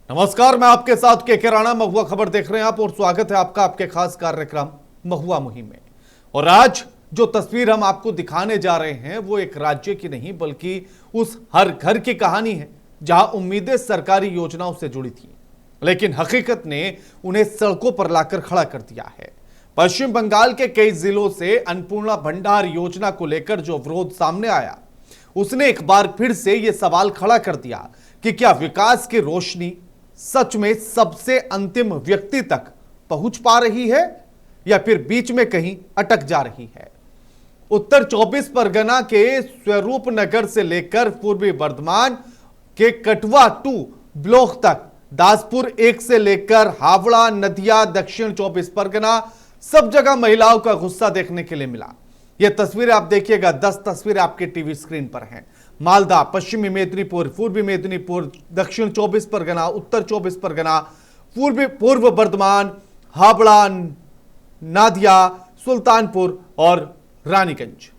नमस्कार, मैं आपके साथ के राणा। महुआ खबर देख रहे हैं आप और स्वागत है आपका आपके खास कार्यक्रम महुआ मुहिम में। और आज जो तस्वीर हम आपको दिखाने जा रहे हैं वो एक राज्य की नहीं बल्कि उस हर घर की कहानी है जहां उम्मीदें सरकारी योजनाओं से जुड़ी थी, लेकिन हकीकत ने उन्हें सड़कों पर लाकर खड़ा कर दिया है। पश्चिम बंगाल के कई जिलों से अन्नपूर्णा भंडार योजना को लेकर जो विरोध सामने आया उसने एक बार फिर से यह सवाल खड़ा कर दिया कि क्या विकास की रोशनी सच में सबसे अंतिम व्यक्ति तक पहुंच पा रही है या फिर बीच में कहीं अटक जा रही है। उत्तर 24 परगना के स्वरूप नगर से लेकर पूर्वी बर्धमान के कटवा 2 ब्लॉक तक, दासपुर 1 से लेकर हावड़ा, नदिया, दक्षिण 24 परगना, सब जगह महिलाओं का गुस्सा देखने के लिए मिला। यह तस्वीरें आप देखिएगा, 10 तस्वीरें आपके टीवी स्क्रीन पर हैं। मालदा, पश्चिमी मेदिनीपुर, पूर्वी मेदिनीपुर, दक्षिण 24 परगना, उत्तर 24 परगना, पूर्व बर्धमान, हावड़ा, नादिया, सुल्तानपुर और रानीगंज।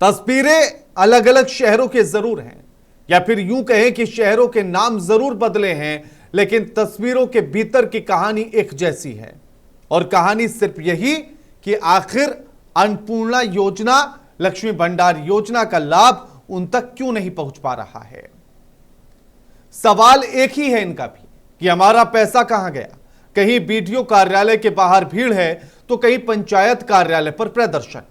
तस्वीरें अलग अलग शहरों के जरूर हैं या फिर यूं कहें कि शहरों के नाम जरूर बदले हैं, लेकिन तस्वीरों के भीतर की कहानी एक जैसी है। और कहानी सिर्फ यही कि आखिर अन्नपूर्णा योजना, लक्ष्मी भंडार योजना का लाभ उन तक क्यों नहीं पहुंच पा रहा है। सवाल एक ही है इनका भी कि हमारा पैसा कहां गया। कहीं बीडीओ कार्यालय के बाहर भीड़ है तो कहीं पंचायत कार्यालय पर प्रदर्शन,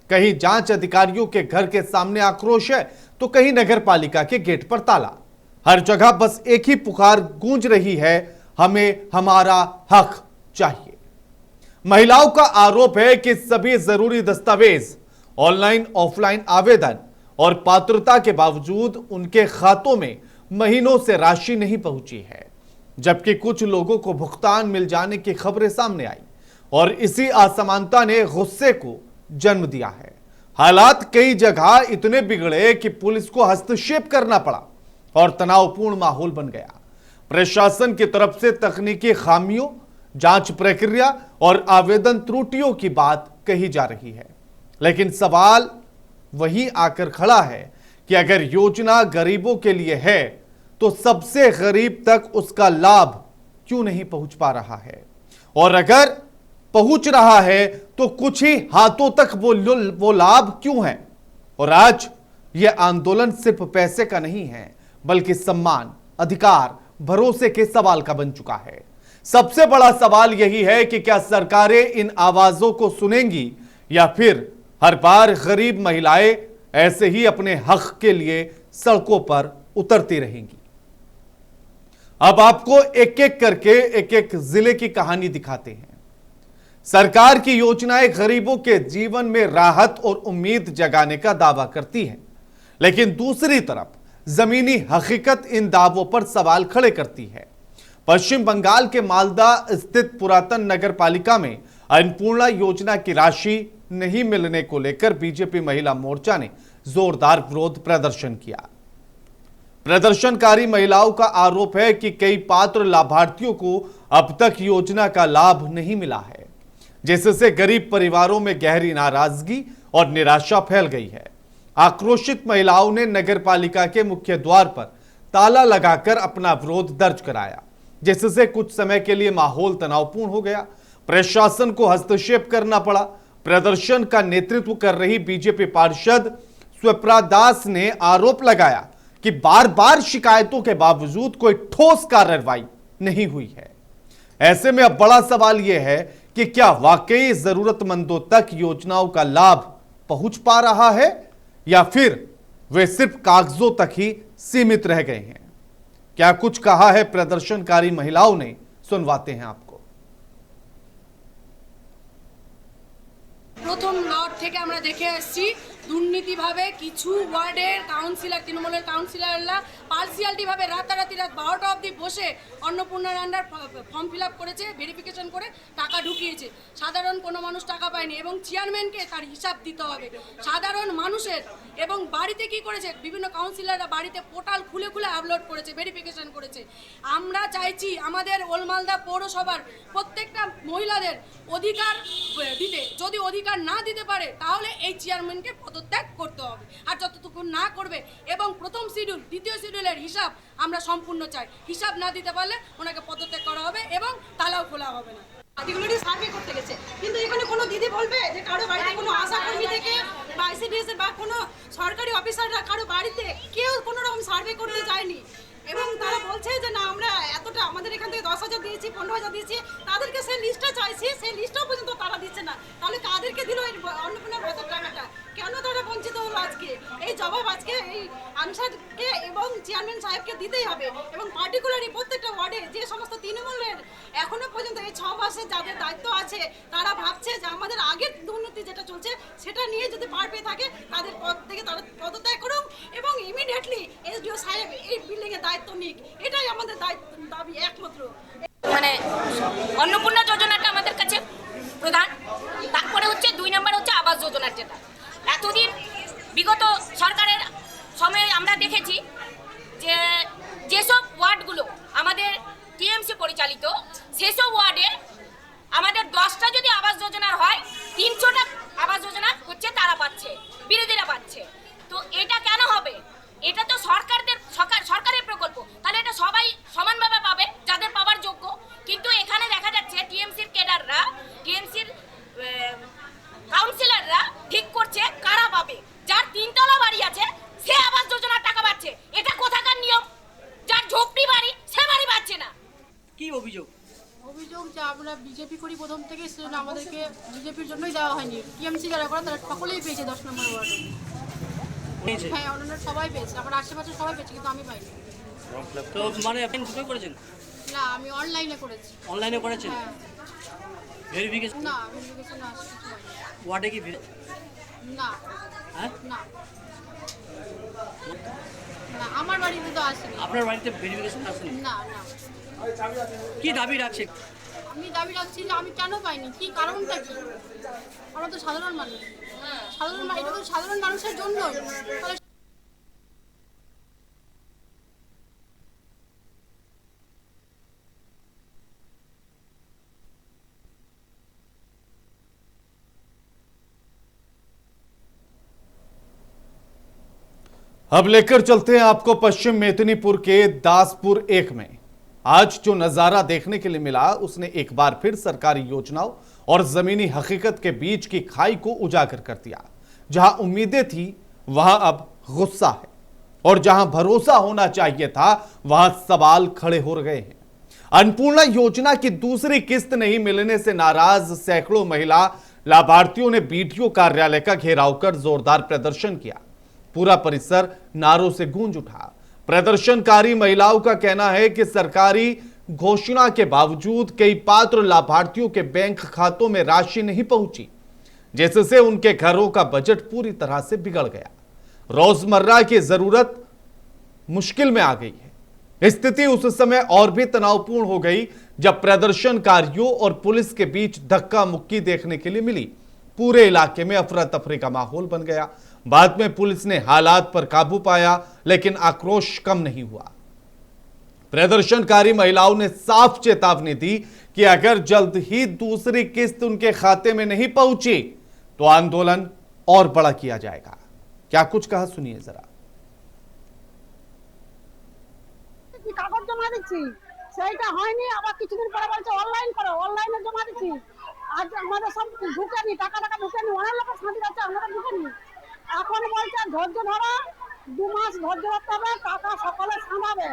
कहीं जांच अधिकारियों के घर के सामने आक्रोश है तो कहीं नगर पालिका के गेट पर ताला। हर जगह बस एक ही पुकार गूंज रही है, हमें हमारा हक चाहिए। महिलाओं का आरोप है कि सभी जरूरी दस्तावेज, ऑनलाइन ऑफलाइन आवेदन और पात्रता के बावजूद उनके खातों में महीनों से राशि नहीं पहुंची है, जबकि कुछ लोगों को भुगतान मिल जाने की खबरें सामने आई और इसी असमानता ने गुस्से को जन्म दिया है। हालात कई जगह इतने बिगड़े कि पुलिस को हस्तक्षेप करना पड़ा और तनावपूर्ण माहौल बन गया। प्रशासन की तरफ से तकनीकी खामियों, जांच प्रक्रिया और आवेदन त्रुटियों की बात कही जा रही है, लेकिन सवाल वही आकर खड़ा है कि अगर योजना गरीबों के लिए है तो सबसे गरीब तक उसका लाभ क्यों नहीं पहुंच पा रहा है, और अगर पहुंच रहा है तो कुछ ही हाथों तक वो लाभ क्यों है। और आज यह आंदोलन सिर्फ पैसे का नहीं है बल्कि सम्मान, अधिकार, भरोसे के सवाल का बन चुका है। सबसे बड़ा सवाल यही है कि क्या सरकारें इन आवाजों को सुनेंगी या फिर हर बार गरीब महिलाएं ऐसे ही अपने हक के लिए सड़कों पर उतरती रहेंगी। अब आपको एक एक करके एक एक जिले की कहानी दिखाते हैं। सरकार की योजनाएं गरीबों के जीवन में राहत और उम्मीद जगाने का दावा करती हैं, लेकिन दूसरी तरफ जमीनी हकीकत इन दावों पर सवाल खड़े करती है। पश्चिम बंगाल के मालदा स्थित पुरातन नगर पालिका में अन्नपूर्णा योजना की राशि नहीं मिलने को लेकर बीजेपी महिला मोर्चा ने जोरदार विरोध प्रदर्शन किया। प्रदर्शनकारी महिलाओं का आरोप है कि कई पात्र लाभार्थियों को अब तक योजना का लाभ नहीं मिला है, जिससे गरीब परिवारों में गहरी नाराजगी और निराशा फैल गई है। आक्रोशित महिलाओं ने नगर पालिका के मुख्य द्वार पर ताला लगाकर अपना विरोध दर्ज कराया, जिससे कुछ समय के लिए माहौल तनावपूर्ण हो गया। प्रशासन को हस्तक्षेप करना पड़ा। प्रदर्शन का नेतृत्व कर रही बीजेपी पार्षद स्वप्रा दास ने आरोप लगाया कि बार बार शिकायतों के बावजूद कोई ठोस कार्रवाई नहीं हुई है। ऐसे में अब बड़ा सवाल यह है कि क्या वाकई जरूरतमंदों तक योजनाओं का लाभ पहुंच पा रहा है या फिर वे सिर्फ कागजों तक ही सीमित रह गए हैं। क्या कुछ कहा है प्रदर्शनकारी महिलाओं ने, सुनवाते हैं आपको। প্রথম লট থেকে আমরা দেখে আসছি দুর্নীতিভাবে কিছু ওয়ার্ডের কাউন্সিলর, তৃণমূলের কাউন্সিলররা পার্সিয়ালিটিভাবে রাতারাতি রাত 12টা অবধি বসে অন্নপূর্ণার আন্ডার ফর্ম ফিল আপ করেছে, ভেরিফিকেশন করে টাকা ঢুকিয়েছে। সাধারণ কোনো মানুষ টাকা পায়নি এবং চেয়ারম্যানকে তার হিসাব দিতে হবে সাধারণ মানুষের। এবং বাড়িতে কি করেছে, বিভিন্ন কাউন্সিলররা বাড়িতে পোর্টাল খুলে খুলে আপলোড করেছে, ভেরিফিকেশন করেছে। আমরা চাইছি আমাদের ওলমালদা পৌরসভার প্রত্যেকটা মহিলাদের অধিকার দিতে, যদি অধিকার না দিতে পারে তাহলে এই চেয়ারম্যানকে পদত্যাগ করতে হবে। আর যতটুকু না করবে এবং প্রথম শিডিউল, দ্বিতীয় শিডিউল এপ্রিলের হিসাব আমরা সম্পূর্ণ চাই। হিসাব না দিতে পারলে ওনাকে পদত্যাগ করা হবে এবং তালাও খোলা হবে না। পার্টিকুলারলি সার্ভে করতে গেছে, কিন্তু এখানে কোনো দিদি বলবে যে কারো বাড়িতে কোনো আশাকর্মী থেকে বা আইসিডিএস বা কোনো সরকারি অফিসাররা কারো বাড়িতে কেউ কোনো রকম সার্ভে করতে যায়নি। এবং তারা বলছে যে না আমরা এতটা আমাদের এখান থেকে 10,000 দিয়েছি, 15,000 দিয়েছি, তাদেরকে সেই লিস্টটা চাইছি, সেই লিস্টটাও পর্যন্ত তারা দিচ্ছে না। তাহলে কাদেরকে দিল এই অন্নপূর্ণা ভাতার টাকাটা? কেন তারা বঞ্চিত হলো আজকে? এই জবাব আজকে এই আনসারকে এবং চেয়ারম্যান সাহেবকে দিতেই হবে। এবং পার্টিকুলারলি প্রত্যেকটা ওয়ার্ডে যে সমস্ত তৃণমূলের এখনো পর্যন্ত এই 6 মাসে যাদের দায়িত্ব আছে, তারা ভাবছে যে আমাদের আগের দুর্নীতি যেটা চলছে সেটা নিয়ে যদি পার পেয়ে থাকে তাদের পদ থেকে তারা পদত্যাগ করুক এবং ইমিডিয়েটলি এসডিও সাহেব এই বিল্ডিংয়ের দায়িত্ব নিক। এটাই আমাদের দাবি একমাত্র। মানে অন্নপূর্ণা যোজনাটা আমাদের কাছে প্রধান, তারপরে হচ্ছে 2 নম্বর হচ্ছে আবাস যোজনার যেটা এতদিন বিগত সরকারের সময়ে আমরা দেখেছি যে যেসব ওয়ার্ডগুলো আমাদের টিএমসি পরিচালিত সেসব ওয়ার্ডে আমাদের 10টা যদি আবাস যোজনার হয় 300টা আবাস যোজনা হচ্ছে তারা পাচ্ছে, বিরোধীরা পাচ্ছে। তো এটা কেন হবে? এটা তো সরকারের প্রকল্প, তাহলে এটা সবাই সমানভাবে পাবে যাদের পাওয়ার যোগ্য। কিন্তু এখানে দেখা যাচ্ছে টিএমসির ক্যাডাররা, টিএমসির কাউন্সিলররা ঠিক করছে কারা পাবে। যার 3 তলা বাড়ি আছে সে আবাস যোজনার টাকা পাচ্ছে। এটা কোথাকার নিয়ম? যার ঝোপড়ি বাড়ি সে বাড়ি পাচ্ছে না। কি অভিযোগ? অভিযোগ যে আমরা বিজেপি করি প্রথম থেকে, সেজন্য আমাদেরকে বিজেপির জন্যই দেওয়া হয়নি। টিএমসি যারা করে তারা সকলেই পেয়েছে 10 নম্বর ওয়ার্ডে। হ্যাঁ, অন্যান্য সবাই পেয়েছে, আমার আশেপাশে সবাই পেয়েছে, কিন্তু আমি পাইনি। তো মানে আপনি দুটোই করেছেন? না, আমি অনলাইনে করেছি। অনলাইনে করেছেন? হ্যাঁ। ভেরিফিকেশন? না, ভেরিফিকেশন না, কিছু হয়নি। ওয়ার্ডে কি না। হ্যাঁ? না, না, আমার বাড়িতে তো আসেনি। আপনার বাড়িতে ভেরিফিকেশন আসেনি? না, না। কি দাবি রাখছে? আমি দাবি রাখছি যে আমি কেন পাইনি, কি কারণটা কি? আমরা তো সাধারণ মানুষ, এটা তো সাধারণ মানুষের জন্যই। তাহলে अब लेकर चलते हैं आपको पश्चिम मेदिनीपुर के दासपुर 1 में। आज जो नजारा देखने के लिए मिला उसने एक बार फिर सरकारी योजनाओं और जमीनी हकीकत के बीच की खाई को उजागर कर दिया। जहां उम्मीदें थी वहां अब गुस्सा है और जहां भरोसा होना चाहिए था वहां सवाल खड़े हो गए हैं। अन्नपूर्णा योजना की दूसरी किस्त नहीं मिलने से नाराज सैकड़ों महिला लाभार्थियों ने बीडीओ कार्यालय का घेराव कर जोरदार प्रदर्शन किया। पूरा परिसर नारों से गूंज उठा। प्रदर्शनकारी महिलाओं का कहना है कि सरकारी घोषणा के बावजूद कई पात्र लाभार्थियों के बैंक खातों में राशि नहीं पहुंची, जिससे उनके घरों का बजट पूरी तरह से बिगड़ गया। रोजमर्रा की जरूरत मुश्किल में आ गई है। स्थिति उस समय और भी तनावपूर्ण हो गई जब प्रदर्शनकारियों और पुलिस के बीच धक्का मुक्की देखने के लिए मिली। पूरे इलाके में अफरा तफरी का माहौल बन गया। बाद में पुलिस ने हालात पर काबू पाया, लेकिन आक्रोश कम नहीं हुआ। प्रदर्शनकारी महिलाओं ने साफ चेतावनी दी कि अगर जल्द ही दूसरी किस्त उनके खाते में नहीं पहुंची तो आंदोलन और बड़ा किया जाएगा। क्या कुछ कहा सुनिए जरा। কাগজ জমা দিচ্ছি, সেইটা হয়নি। আবার কিছুদিন পরে বলছে অনলাইন করো, অনলাইনে জমা দিচ্ছি। আজ আমাদের সব ঢুকেনি, টাকা ঢুকেনি, অনেক লোকের শান্তি যাচ্ছে, আমাদের ঢুকেনি। এখন বলছে ধৈর্য ধরো, 2 মাস ধৈর্য ধরতে হবে, টাকা সকালে ছাড়াবে।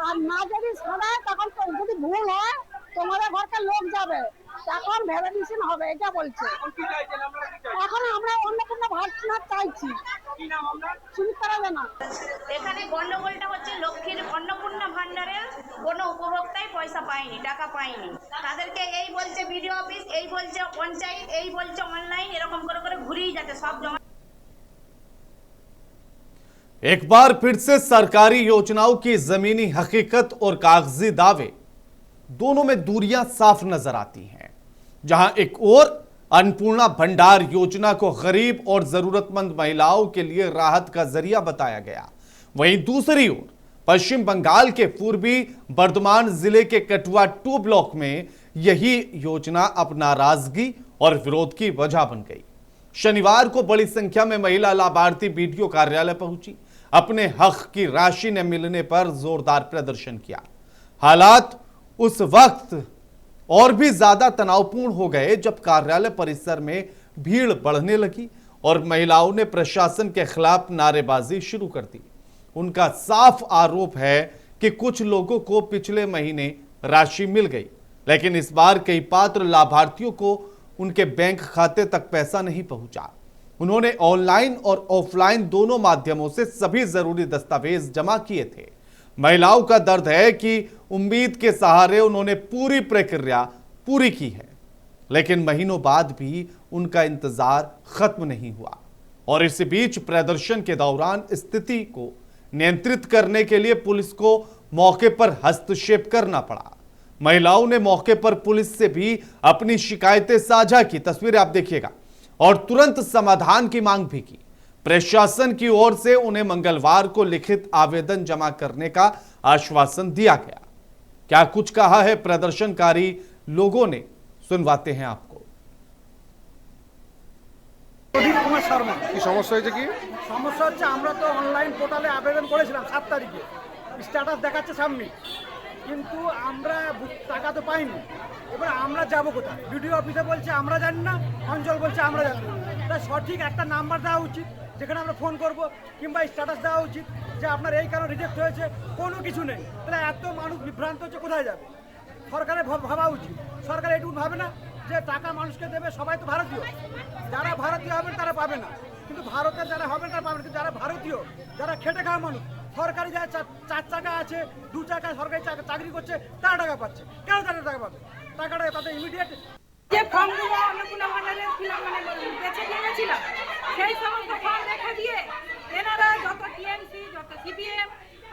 আর না যদি ছাড়ায় তখন যদি ভুল হয় তোমাদের ঘরকে লোক যাবে, তখন ভেবে ডিসিশন হবে, এটা বলছে। এখন আমরা অন্নপূর্ণা ভাতা চাইছি। সুবিধা না। এখানে গন্ডগোলটা হচ্ছে লক্ষ্মীর অন্নপূর্ণা ভান্ডারের কোনো উপভোক্তাই পয়সা পায়নি, টাকা পায়নি। তাদেরকে এই বলছে বিডিও অফিস, এই বলছে পঞ্চায়েত, এই বলছে অনলাইন, এরকম করে করে ঘুরিয়ে যাচ্ছে সব জমা। एक बार फिर से सरकारी योजनाओं की जमीनी हकीकत और कागजी दावे दोनों में दूरियां साफ नजर आती हैं। जहां एक ओर अन्नपूर्णा भंडार योजना को गरीब और जरूरतमंद महिलाओं के लिए राहत का जरिया बताया गया, वहीं दूसरी ओर पश्चिम बंगाल के पूर्वी बर्धमान जिले के कटुआ 2 ब्लॉक में यही योजना अब नाराजगी और विरोध की वजह बन गई। शनिवार को बड़ी संख्या में महिला लाभार्थी बीडीओ कार्यालय पहुंची। अपने हक की राशि न मिलने पर जोरदार प्रदर्शन किया। हालात उस वक्त और भी ज्यादा तनावपूर्ण हो गए जब कार्यालय परिसर में भीड़ बढ़ने लगी और महिलाओं ने प्रशासन के खिलाफ नारेबाजी शुरू कर दी। उनका साफ आरोप है कि कुछ लोगों को पिछले महीने राशि मिल गई, लेकिन इस बार कई पात्र लाभार्थियों को उनके बैंक खाते तक पैसा नहीं पहुंचा। उन्होंने ऑनलाइन और ऑफलाइन दोनों माध्यमों से सभी जरूरी दस्तावेज जमा किए थे। महिलाओं का दर्द है कि उम्मीद के सहारे उन्होंने पूरी प्रक्रिया पूरी की है, लेकिन महीनों बाद भी उनका इंतजार खत्म नहीं हुआ। और इसी बीच प्रदर्शन के दौरान स्थिति को नियंत्रित करने के लिए पुलिस को मौके पर हस्तक्षेप करना पड़ा। महिलाओं ने मौके पर पुलिस से भी अपनी शिकायतें साझा की, तस्वीरें आप देखिएगा, और तुरंत समाधान की मांग भी की। प्रशासन की ओर से उन्हें मंगलवार को लिखित आवेदन जमा करने का आश्वासन दिया गया। क्या कुछ कहा है प्रदर्शनकारी लोगों ने, सुनवाते हैं आपको। প্রদীপ কুমার শর্মা। কি সমস্যা হয়েছে কি? সমস্যা হচ্ছে আমরা তো অনলাইন পোর্টালে আবেদন করেছিলাম 7 তারিখে, স্ট্যাটাস দেখাচ্ছে সাবমিট, কিন্তু আমরা টাকা তো পাইনি। এবার আমরা যাব কোথায়? ভিডিও অফিসে বলছে আমরা জানি না, অঞ্চল বলছে আমরা জানি না। তাই সঠিক একটা নাম্বার দেওয়া উচিত যেখানে আমরা ফোন করব, কিংবা স্ট্যাটাস দেওয়া উচিত যে আপনার এই কারণে রিজেক্ট হয়েছে। কোনো কিছু নেই, তাহলে এত মানুষ বিভ্রান্ত হচ্ছে, কোথায় যাবে? সরকারের ভাবা উচিত। সরকার এটুকু ভাবে না যে টাকা মানুষকে দেবে, সবাই তো ভারতীয়, যারা ভারতীয় হবেন তারা পাবে না, কিন্তু ভারতের যারা হবেন তারা পাবেন। কিন্তু যারা ভারতীয়, যারা খেটে খাওয়া মানুষ, সরকারি যারা 4 চাকা আছে, 2 চাকা সরকারি চাকরি করছে, তারা টাকা পাচ্ছে। কেন তারা টাকা পাবে? টাকাটা তাদের ইমিডিয়েট যে ফর্মগুলো অন্নপূর্ণা ভান্ডারে বেছে দিয়েছিলাম, সেই সমস্ত ফর্ম রেখে দিয়ে এনারা যত টিএমসি, যত সিপিএম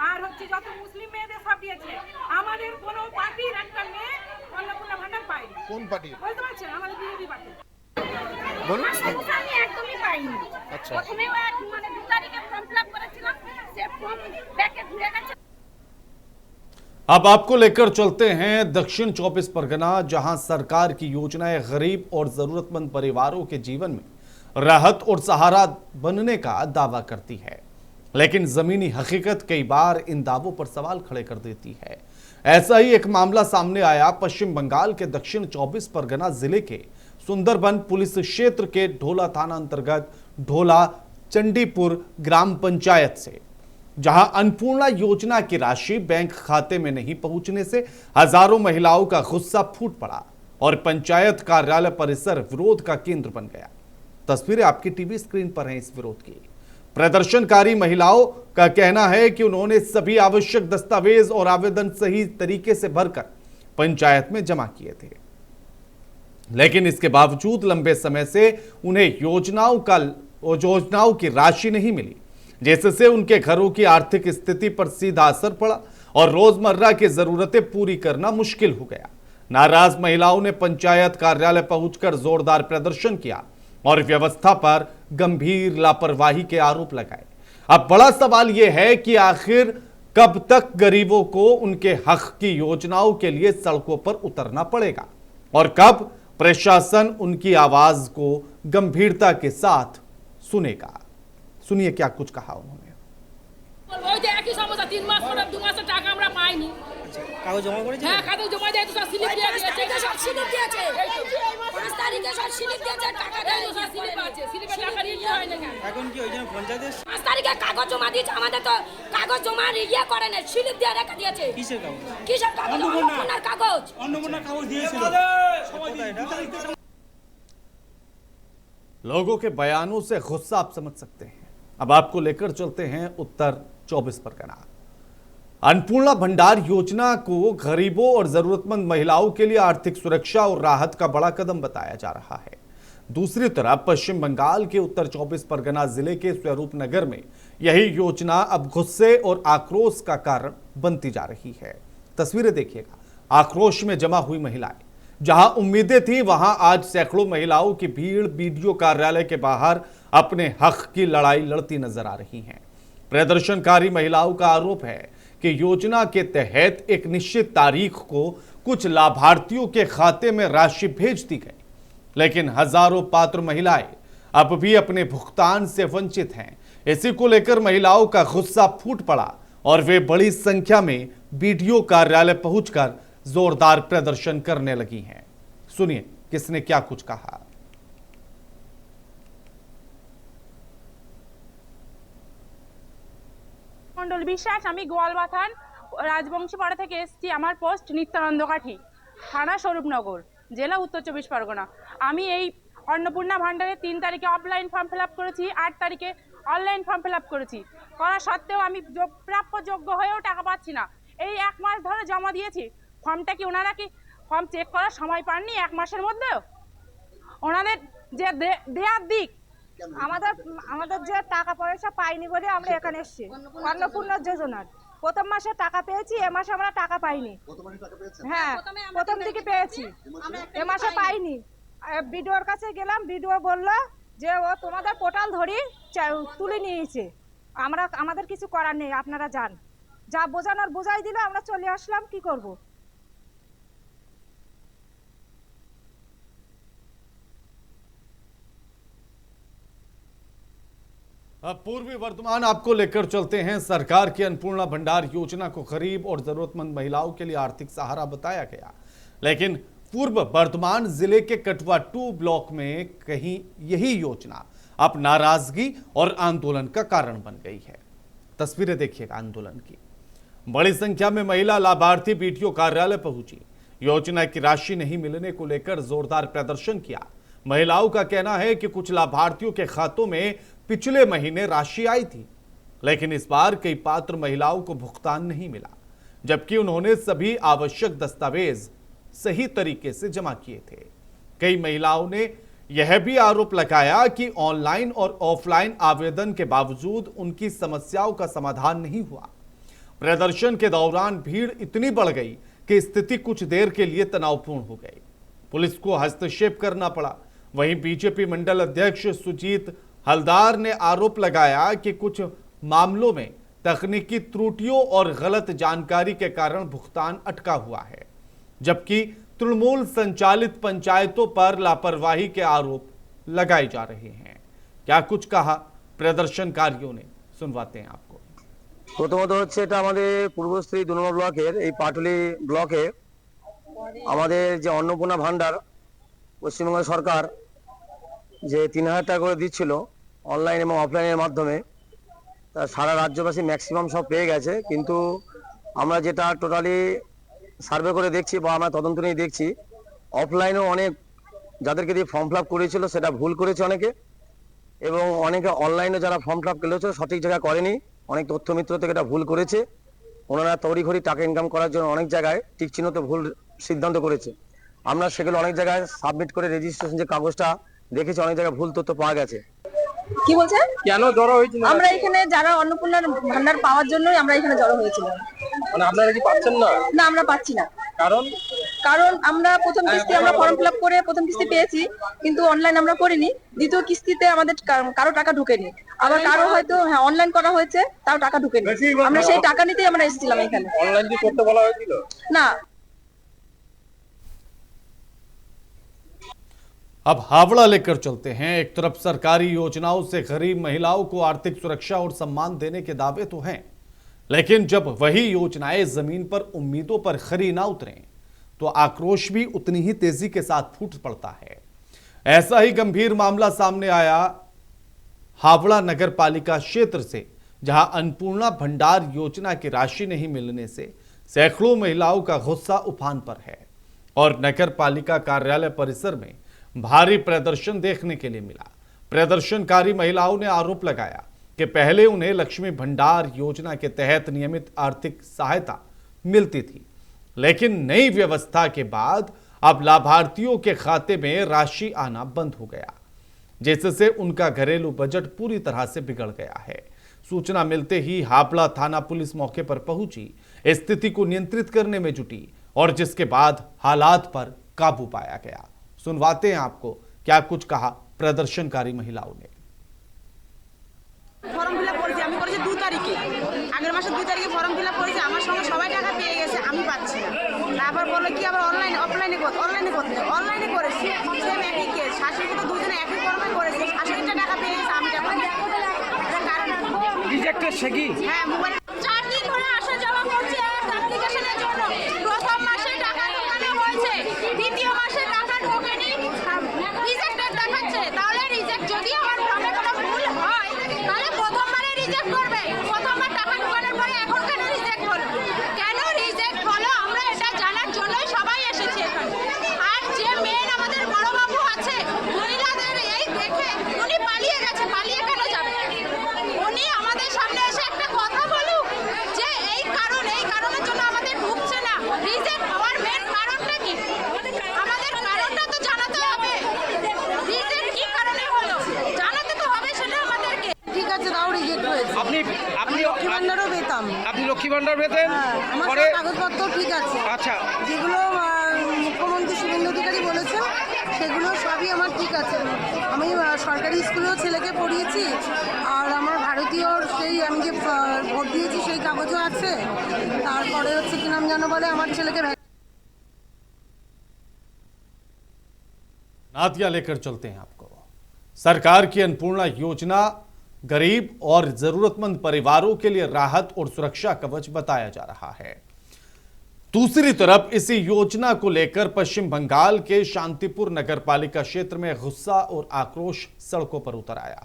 আর হচ্ছে যত মুসলিম মেয়েদের সব দিয়েছে। আমাদের কোনো পার্টির একটা মেয়ে অন্নপূর্ণা ভান্ডার পায়নি। কোন পার্টি? বুঝতে পারছেন? আমাদের বিজেপি পার্টি। বলুন। আমি একদমই পাইনি। আচ্ছা। প্রথমে 2 তারিখে ফর্ম ফিলআপ করেছিলাম, সে ফর্ম ব্যাকে ঘুরে গেছে। अब आपको लेकर चलते हैं दक्षिण 24 परगना, जहां सरकार की योजनाएं गरीब और जरूरतमंद परिवारों के जीवन में राहत और सहारा बनने का दावा करती है, लेकिन जमीनी हकीकत कई बार इन दावों पर सवाल खड़े कर देती है। ऐसा ही एक मामला सामने आया पश्चिम बंगाल के दक्षिण 24 परगना जिले के सुंदरबन पुलिस क्षेत्र के ढोला थाना अंतर्गत ढोला चंडीपुर ग्राम पंचायत से, जहां अन्नपूर्णा योजना की राशि बैंक खाते में नहीं पहुंचने से हजारों महिलाओं का गुस्सा फूट पड़ा और पंचायत कार्यालय परिसर विरोध का केंद्र बन गया। तस्वीरें आपकी टीवी स्क्रीन पर हैं इस विरोध की। प्रदर्शनकारी महिलाओं का कहना है कि उन्होंने सभी आवश्यक दस्तावेज और आवेदन सही तरीके से भरकर पंचायत में जमा किए थे, लेकिन इसके बावजूद लंबे समय से उन्हें योजनाओं की राशि नहीं मिली, जिससे उनके घरों की आर्थिक स्थिति पर सीधा असर पड़ा और रोजमर्रा की जरूरतें पूरी करना मुश्किल हो गया। नाराज महिलाओं ने पंचायत कार्यालय पहुंचकर जोरदार प्रदर्शन किया और व्यवस्था पर गंभीर लापरवाही के आरोप लगाए। अब बड़ा सवाल यह है कि आखिर कब तक गरीबों को उनके हक की योजनाओं के लिए सड़कों पर उतरना पड़ेगा और कब प्रशासन उनकी आवाज को गंभीरता के साथ सुनेगा। सुनिए क्या कुछ कहा उन्होंने। ওই যে একই সমস্যা, 3 মাস পরে 2 মাসের টাকা আমরা পাইনি। কাগজ জমা করেছে? হ্যাঁ, কাগজ জমা দিয়ে তো সব স্লিপ দিয়ে দিয়েছে। সব স্লিপ দিয়েছে। 5 তারিখে সব স্লিপ দিয়েছে, টাকা দেয়নি। সব স্লিপ আছে, স্লিপে টাকা নিয়ে হয় না কেন? এখন কি ওই জন্য পঞ্চায়েতে 5 তারিখে কাগজ জমা দিয়েছে, আমাদের তো কাগজ জমা ইয়ে করে না, স্লিপ দিয়ে রেখে দিয়েছে। কিসের কাগজ? কিসের কাগজ? অন্নপূর্ণার কাগজ। অন্নপূর্ণা কাগজ দিয়েছিল। लोगों के बयानों से गुस्सा आप समझ सकते हैं। अब आपको लेकर चलते हैं उत्तर 24 परगना। अन्नपूर्णा भंडार योजना को गरीबों और जरूरतमंद महिलाओं के लिए आर्थिक सुरक्षा और राहत का बड़ा कदम बताया जा रहा है। दूसरी तरफ पश्चिम बंगाल के उत्तर 24 परगना जिले के स्वरूप नगर में यही योजना अब गुस्से और आक्रोश का कारण बनती जा रही है। तस्वीरें देखिएगा, आक्रोश में जमा हुई महिलाएं। जहां उम्मीदें थी वहां आज सैकड़ों महिलाओं की भीड़ बीडीओ कार्यालय के बाहर अपने हक की लड़ाई लड़ती नजर आ रही हैं। प्रदर्शनकारी महिलाओं का आरोप है कि योजना के तहत एक निश्चित तारीख को कुछ लाभार्थियों के खाते में राशि भेज दी गई, लेकिन हजारों पात्र महिलाएं अब भी अपने भुगतान से वंचित हैं। इसी को लेकर महिलाओं का गुस्सा फूट पड़ा और वे बड़ी संख्या में बीडीओ कार्यालय पहुंचकर जोरदार प्रदर्शन करने लगी हैं। सुनिए किसने क्या कुछ कहा। মন্ডল বিশ্বাস, আমি গোয়ালবাথান রাজবংশপাড়া থেকে এসেছি। আমার পোস্ট নিত্যানন্দ কাঠি, থানা স্বরূপনগর, জেলা উত্তর 24 পরগনা। আমি এই অন্নপূর্ণা ভান্ডারে 3 তারিখে অফলাইন ফর্ম ফিল আপ করেছি, 8 তারিখে অনলাইন ফর্ম ফিল আপ করেছি। করা সত্ত্বেও আমি প্রাপ্য যোগ্য হয়েও টাকা পাচ্ছি না। এই 1 মাস ধরে জমা দিয়েছি। ফর্মটা কি ওনারা কি ফর্ম চেক করার সময় পাননি 1 মাসের মধ্যেও? ওনাদের যে দেয়ার দিক, আমাদের যে টাকা পয়সা পাইনি বলে আমরা এখানে এসেছি। অন্নপূর্ণা যোজনার প্রথম মাসে টাকা পেয়েছি, এ মাসে আমরা টাকা পাইনি। হ্যাঁ, প্রথম থেকে পেয়েছি, এ মাসে পাইনি। বিডিওর কাছে গেলাম, বিডিও বলল যে ও তোমাদের পোর্টাল ধরি তুলে নিয়েছে, আমাদের কিছু করার নেই, আপনারা যান। যা বোঝানোর বোঝাই দিল, আমরা চলে আসলাম। কি করব? अब पूर्वी वर्तमान आपको लेकर चलते हैं। सरकार की अन्नपूर्णा भंडार योजना को गरीब और जरूरतमंद महिलाओं के लिए आर्थिक सहारा बताया गया, लेकिन पूर्व वर्तमान जिले के कटवा 2 ब्लॉक में कहीं यही योजना अब नाराजगी और आंदोलन का कारण बन गई है। तस्वीरें देखिएगा आंदोलन की। बड़ी संख्या में महिला लाभार्थी बीडीओ कार्यालय पहुंची। योजना की राशि नहीं मिलने को लेकर जोरदार प्रदर्शन किया। महिलाओं का कहना है कि कुछ लाभार्थियों के खातों में पिछले महीने राशि आई थी, लेकिन इस बार कई पात्र महिलाओं को भुगतान नहीं मिला, जबकि उन्होंने सभी आवश्यक दस्तावेज सही तरीके से जमा किए थे। कई महिलाओं ने यह भी आरोप लगाया कि ऑनलाइन और ऑफलाइन आवेदन के बावजूद उनकी समस्याओं का समाधान नहीं हुआ। प्रदर्शन के दौरान भीड़ इतनी बढ़ गई कि स्थिति कुछ देर के लिए तनावपूर्ण हो गई। पुलिस को हस्तक्षेप करना पड़ा। वहीं बीजेपी मंडल अध्यक्ष सुजीत हलदार ने आरोप लगाया कि कुछ मामलों में तकनीकी त्रुटियों और गलत जानकारी के कारण भुगतान अटका हुआ है, जबकि तृणमूल संचालित पंचायतों पर लापरवाही के आरोप लगाए जा रहे हैं। क्या कुछ कहा प्रदर्शनकारियों ने, सुनवाते हैं आपको। প্রথমত হচ্ছে এটা আমাদের পূর্বস্থলী 2 নম্বর ব্লকের এই পাটুলি ব্লকে আমাদের যে অন্নপূর্ণা ভান্ডার পশ্চিমবঙ্গ সরকার যে 3000 টাকা করে দিচ্ছিল অনলাইন এবং অফলাইনের মাধ্যমে, তা সারা রাজ্যবাসী ম্যাক্সিমাম সব পেয়ে গেছে। কিন্তু আমরা যেটা টোটালি সার্ভে করে দেখছি বা আমরা তদন্ত নিয়ে দেখছি, অফলাইনেও অনেক যাদেরকে দিয়ে ফর্ম ফিল আপ করেছিল সেটা ভুল করেছে অনেকে, এবং অনেকে অনলাইনে যারা ফর্ম ফিল আপ করেছিল সঠিক জায়গায় করেনি, অনেক তথ্য মিত্র থেকে এটা ভুল করেছে। ওনারা তড়িঘড়ি টাকা ইনকাম করার জন্য অনেক জায়গায় টিক চিহ্নতে ভুল সিদ্ধান্ত করেছে। আমরা সেগুলো অনেক জায়গায় সাবমিট করে রেজিস্ট্রেশন যে কাগজটা দেখেছি, অনেক জায়গায় ভুল তথ্য পাওয়া গেছে। কি বলছেন? কেন জড়ো হয়েছিল? আমরা এখানে যারা অন্নপূর্ণার ভান্ডার পাওয়ার জন্যই আমরা এখানে জড়ো হয়েছিলাম। মানে আপনারা কি পাচ্ছেন না? না, আমরা পাচ্ছি না। কারণ আমরা প্রথম কিস্তি আমরা ফর্ম ফিল আপ করে প্রথম কিস্তি পেয়েছি, কিন্তু অনলাইন আমরা করিনি। দ্বিতীয় কিস্তিতে আমাদের কারো টাকা ঢুকেনি, আবার কারো হয়তো হ্যাঁ অনলাইন করা হয়েছে, তাও টাকা ঢুকেনি। আমরা সেই টাকা নিতেই আমরা এসেছিলাম এখানে। অনলাইন কি করতে বলা হয়েছিল? না। अब हावड़ा लेकर चलते हैं। एक तरफ सरकारी योजनाओं से गरीब महिलाओं को आर्थिक सुरक्षा और सम्मान देने के दावे तो हैं, लेकिन जब वही योजनाएं जमीन पर उम्मीदों पर खरी ना उतरें तो आक्रोश भी उतनी ही तेजी के साथ फूट पड़ता है। ऐसा ही गंभीर मामला सामने आया हावड़ा नगर पालिका क्षेत्र से, जहां अन्नपूर्णा भंडार योजना की राशि नहीं मिलने से सैकड़ों महिलाओं का गुस्सा उफान पर है और नगर पालिका कार्यालय परिसर में भारी प्रदर्शन देखने के लिए मिला। प्रदर्शनकारी महिलाओं ने आरोप लगाया कि पहले उन्हें लक्ष्मी भंडार योजना के तहत नियमित आर्थिक सहायता मिलती थी, लेकिन नई व्यवस्था के बाद अब लाभार्थियों के खाते में राशि आना बंद हो गया, जिससे उनका घरेलू बजट पूरी तरह से बिगड़ गया है। सूचना मिलते ही हावड़ा थाना पुलिस मौके पर पहुंची, स्थिति को नियंत्रित करने में जुटी और जिसके बाद हालात पर काबू पाया गया। सुनवाते हैं आपको क्या कुछ कहा प्रदर्शनकारी महिलाओं ने। ফর্ম ফিল আপ করেছি, আমি করেছি 2 তারিখে, আগের মাসে 2 তারিখে ফর্ম ফিল আপ করেছি। আমার সঙ্গে সবাই টাকা পেয়ে গেছে, আমি পাচ্ছি না। তারপর বললো কি আবার অফলাইনে অনলাইনে করেছি, সেম একই কেস। শাশুড়ি তো দুজনে একই ফর্মে করেছে, শাশুড়িটা টাকা পেয়ে গেছে, আমি টাকা পাইনি। কারণ রিজেক্ট এসছে কি? হ্যাঁ, মোবাইলে 4 দিন ধরে আসা যাওয়া করছে অ্যাপ্লিকেশনের জন্য। প্রথম মাসে টাকা ঢোকানো হয়েছে, দ্বিতীয় মাসে টাকা ঢোকেনি, রিজেক্টেড দেখাচ্ছে। তাহলে রিজেক্ট যদি আমার ফর্মে কোনো ভুল হয় তাহলে প্রথমবারে রিজেক্ট করবে। প্রথমবার টাকা ঢোকানোর পরে এখন কেন রিজেক্ট হলো? কেন রিজেক্ট হলো আমরা এটা জানার জন্যই সবাই এসেছি এখানে। আর যে মেন আমাদের বড় বাবু আছে, মহিলাদের এই দেখে উনি পালিয়ে গেছে। পালিয়ে কেন যাবে? উনি আমাদের সামনে এসে একটা কথা বলুক যে এই কারণের জন্য আমাদের ঢুকছে না। রিজেক্ট হওয়ার মেন কারণটা কি? আমাদের কারণটা তো জানাতে হবে। রিজেক্ট কি কারণে হলো জানাতে তো হবে সেটা আমাদেরকে। ঠিক আছে, তাও রিজেক্ট হয়েছে। আপনি লক্ষ্মী ভান্ডারও পেতাম। আপনি লক্ষ্মী ভান্ডার পেতেন? আমার পরে সব কাগজপত্র ঠিক আছে। আচ্ছা, যেগুলো মুখ্যমন্ত্রী শুভেন্দু অধিকারী বলেছেন সেগুলো সবই আমার ঠিক আছে। আমি সরকারি স্কুলেও ছেলেকে পড়িয়েছি, আর আমার ভারতীয় সেই আমি যে ভোট দিয়েছি সেই কাগজও আছে। তারপরে হচ্ছে কি নাম জানো বলে আমার ছেলেকে नातिया लेकर चलते हैं आपको। सरकार की अन्नपूर्णा योजना गरीब और जरूरतमंद परिवारों के लिए राहत और सुरक्षा कवच बताया जा रहा है। दूसरी तरफ इसी योजना को लेकर पश्चिम बंगाल के शांतिपुर नगरपालिका क्षेत्र में गुस्सा और आक्रोश सड़कों पर उतर आया।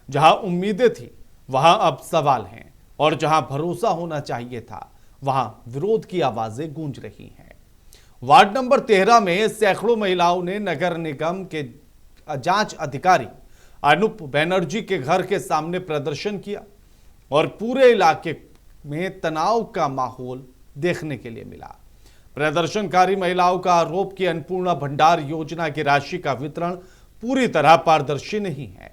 जहां उम्मीदें थी वहां अब सवाल हैं, और जहां भरोसा होना चाहिए था वहां विरोध की आवाजें गूंज रही हैं। वार्ड नंबर 13 में सैकड़ों महिलाओं ने नगर निगम के जांच अधिकारी अनूप बनर्जी के घर के सामने प्रदर्शन किया, और पूरे इलाके में तनाव का माहौल देखने के लिए मिला। प्रदर्शनकारी महिलाओं का आरोप कि अन्नपूर्णा भंडार योजना की राशि का वितरण पूरी तरह पारदर्शी नहीं है।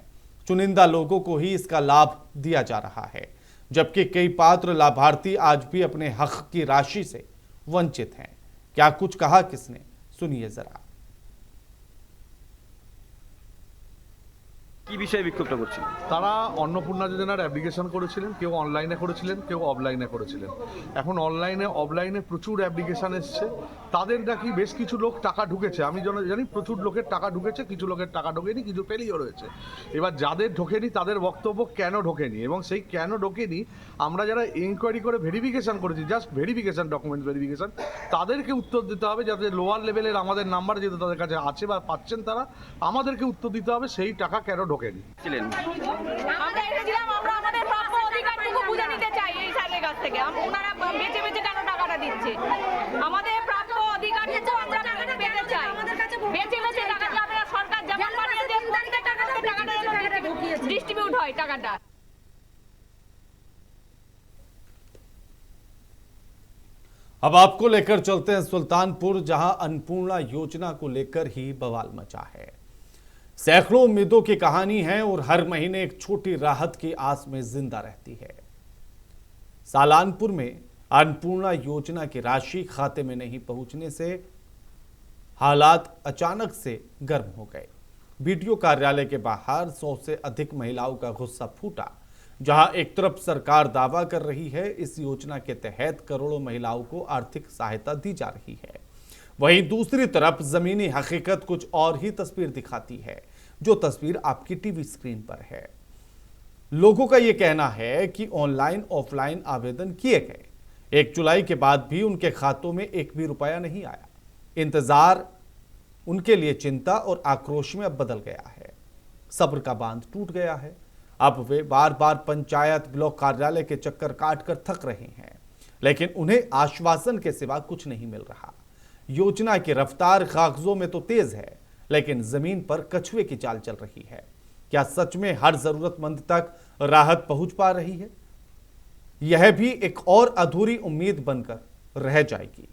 चुनिंदा लोगों को ही इसका लाभ दिया जा रहा है, जबकि कई पात्र लाभार्थी आज भी अपने हक की राशि से वंचित हैं। क्या कुछ कहा किसने, सुनिए जरा। কি বিষয়ে বিক্ষোভটা করছিলেন? তারা অন্নপূর্ণা যোজনার অ্যাপ্লিকেশন করেছিলেন, কেউ অনলাইনে করেছিলেন, কেউ অফলাইনে করেছিলেন। এখন অনলাইনে অফলাইনে প্রচুর অ্যাপ্লিকেশন এসছে, তাদের নাকি বেশ কিছু লোক টাকা ঢুকেছে। আমি জানি প্রচুর লোকের টাকা ঢুকেছে, কিছু লোকের টাকা ঢোকেনি, কিছু ফেলিও রয়েছে। এবার যাদের ঢোকেনি তাদের বক্তব্য কেন ঢোকেনি, এবং সেই কেন ঢোকেনি আমরা যারা ইনকোয়ারি করে ভেরিফিকেশন করেছি, জাস্ট ভেরিফিকেশন, ডকুমেন্ট ভেরিফিকেশন, তাদেরকে উত্তর দিতে হবে। যাতে লোয়ার লেভেলের আমাদের নাম্বার যেহেতু তাদের কাছে আছে বা পাচ্ছেন, তারা আমাদেরকে উত্তর দিতে হবে সেই টাকা কেন ঢোকেনি। আমরা এসেছিলাম, আমরা আমাদের প্রাপ্য অধিকারটুকু বুঝে নিতে চাই এই স্যারের কাছ থেকে। ওনারা বেঁচে বেঁচে কেন টাকাটা দিচ্ছে? আমাদের প্রাপ্য অধিকারটুকু আমরা পেতে চাই। বেঁচে বেঁচে টাকাটা আমরা সরকার যেমন বানিয়েছে টাকাটা ডিস্ট্রিবিউট হয় টাকাটা। अब आपको लेकर चलते हैं सुल्तानपुर, जहां अन्नपूर्णा योजना को लेकर ही बवाल मचा है। सैकड़ों उम्मीदों की कहानी है और हर महीने एक छोटी राहत की आस में जिंदा रहती है। सालानपुर में अन्नपूर्णा योजना की राशि खाते में नहीं पहुंचने से हालात अचानक से गर्म हो गए। बीडीओ कार्यालय के बाहर 100 से अधिक महिलाओं का गुस्सा फूटा। जहां एक तरफ सरकार दावा कर रही है इस योजना के तहत करोड़ों महिलाओं को आर्थिक सहायता दी जा रही है, वहीं दूसरी तरफ जमीनी हकीकत कुछ और ही तस्वीर दिखाती है, जो तस्वीर आपकी टीवी स्क्रीन पर है। लोगों का यह कहना है कि ऑनलाइन ऑफलाइन आवेदन किए गए, 1 जुलाई के बाद भी उनके खातों में एक भी रुपया नहीं आया। इंतजार उनके लिए चिंता और आक्रोश में अब बदल गया है। सब्र का बांध टूट गया है। अब वे बार बार पंचायत ब्लॉक कार्यालय के चक्कर काटकर थक रहे हैं, लेकिन उन्हें आश्वासन के सिवा कुछ नहीं मिल रहा। योजना की रफ्तार कागजों में तो तेज है, लेकिन जमीन पर कछुए की चाल चल रही है। क्या सच में हर जरूरतमंद तक राहत पहुंच पा रही है? यह भी एक और अधूरी उम्मीद बनकर रह जाएगी।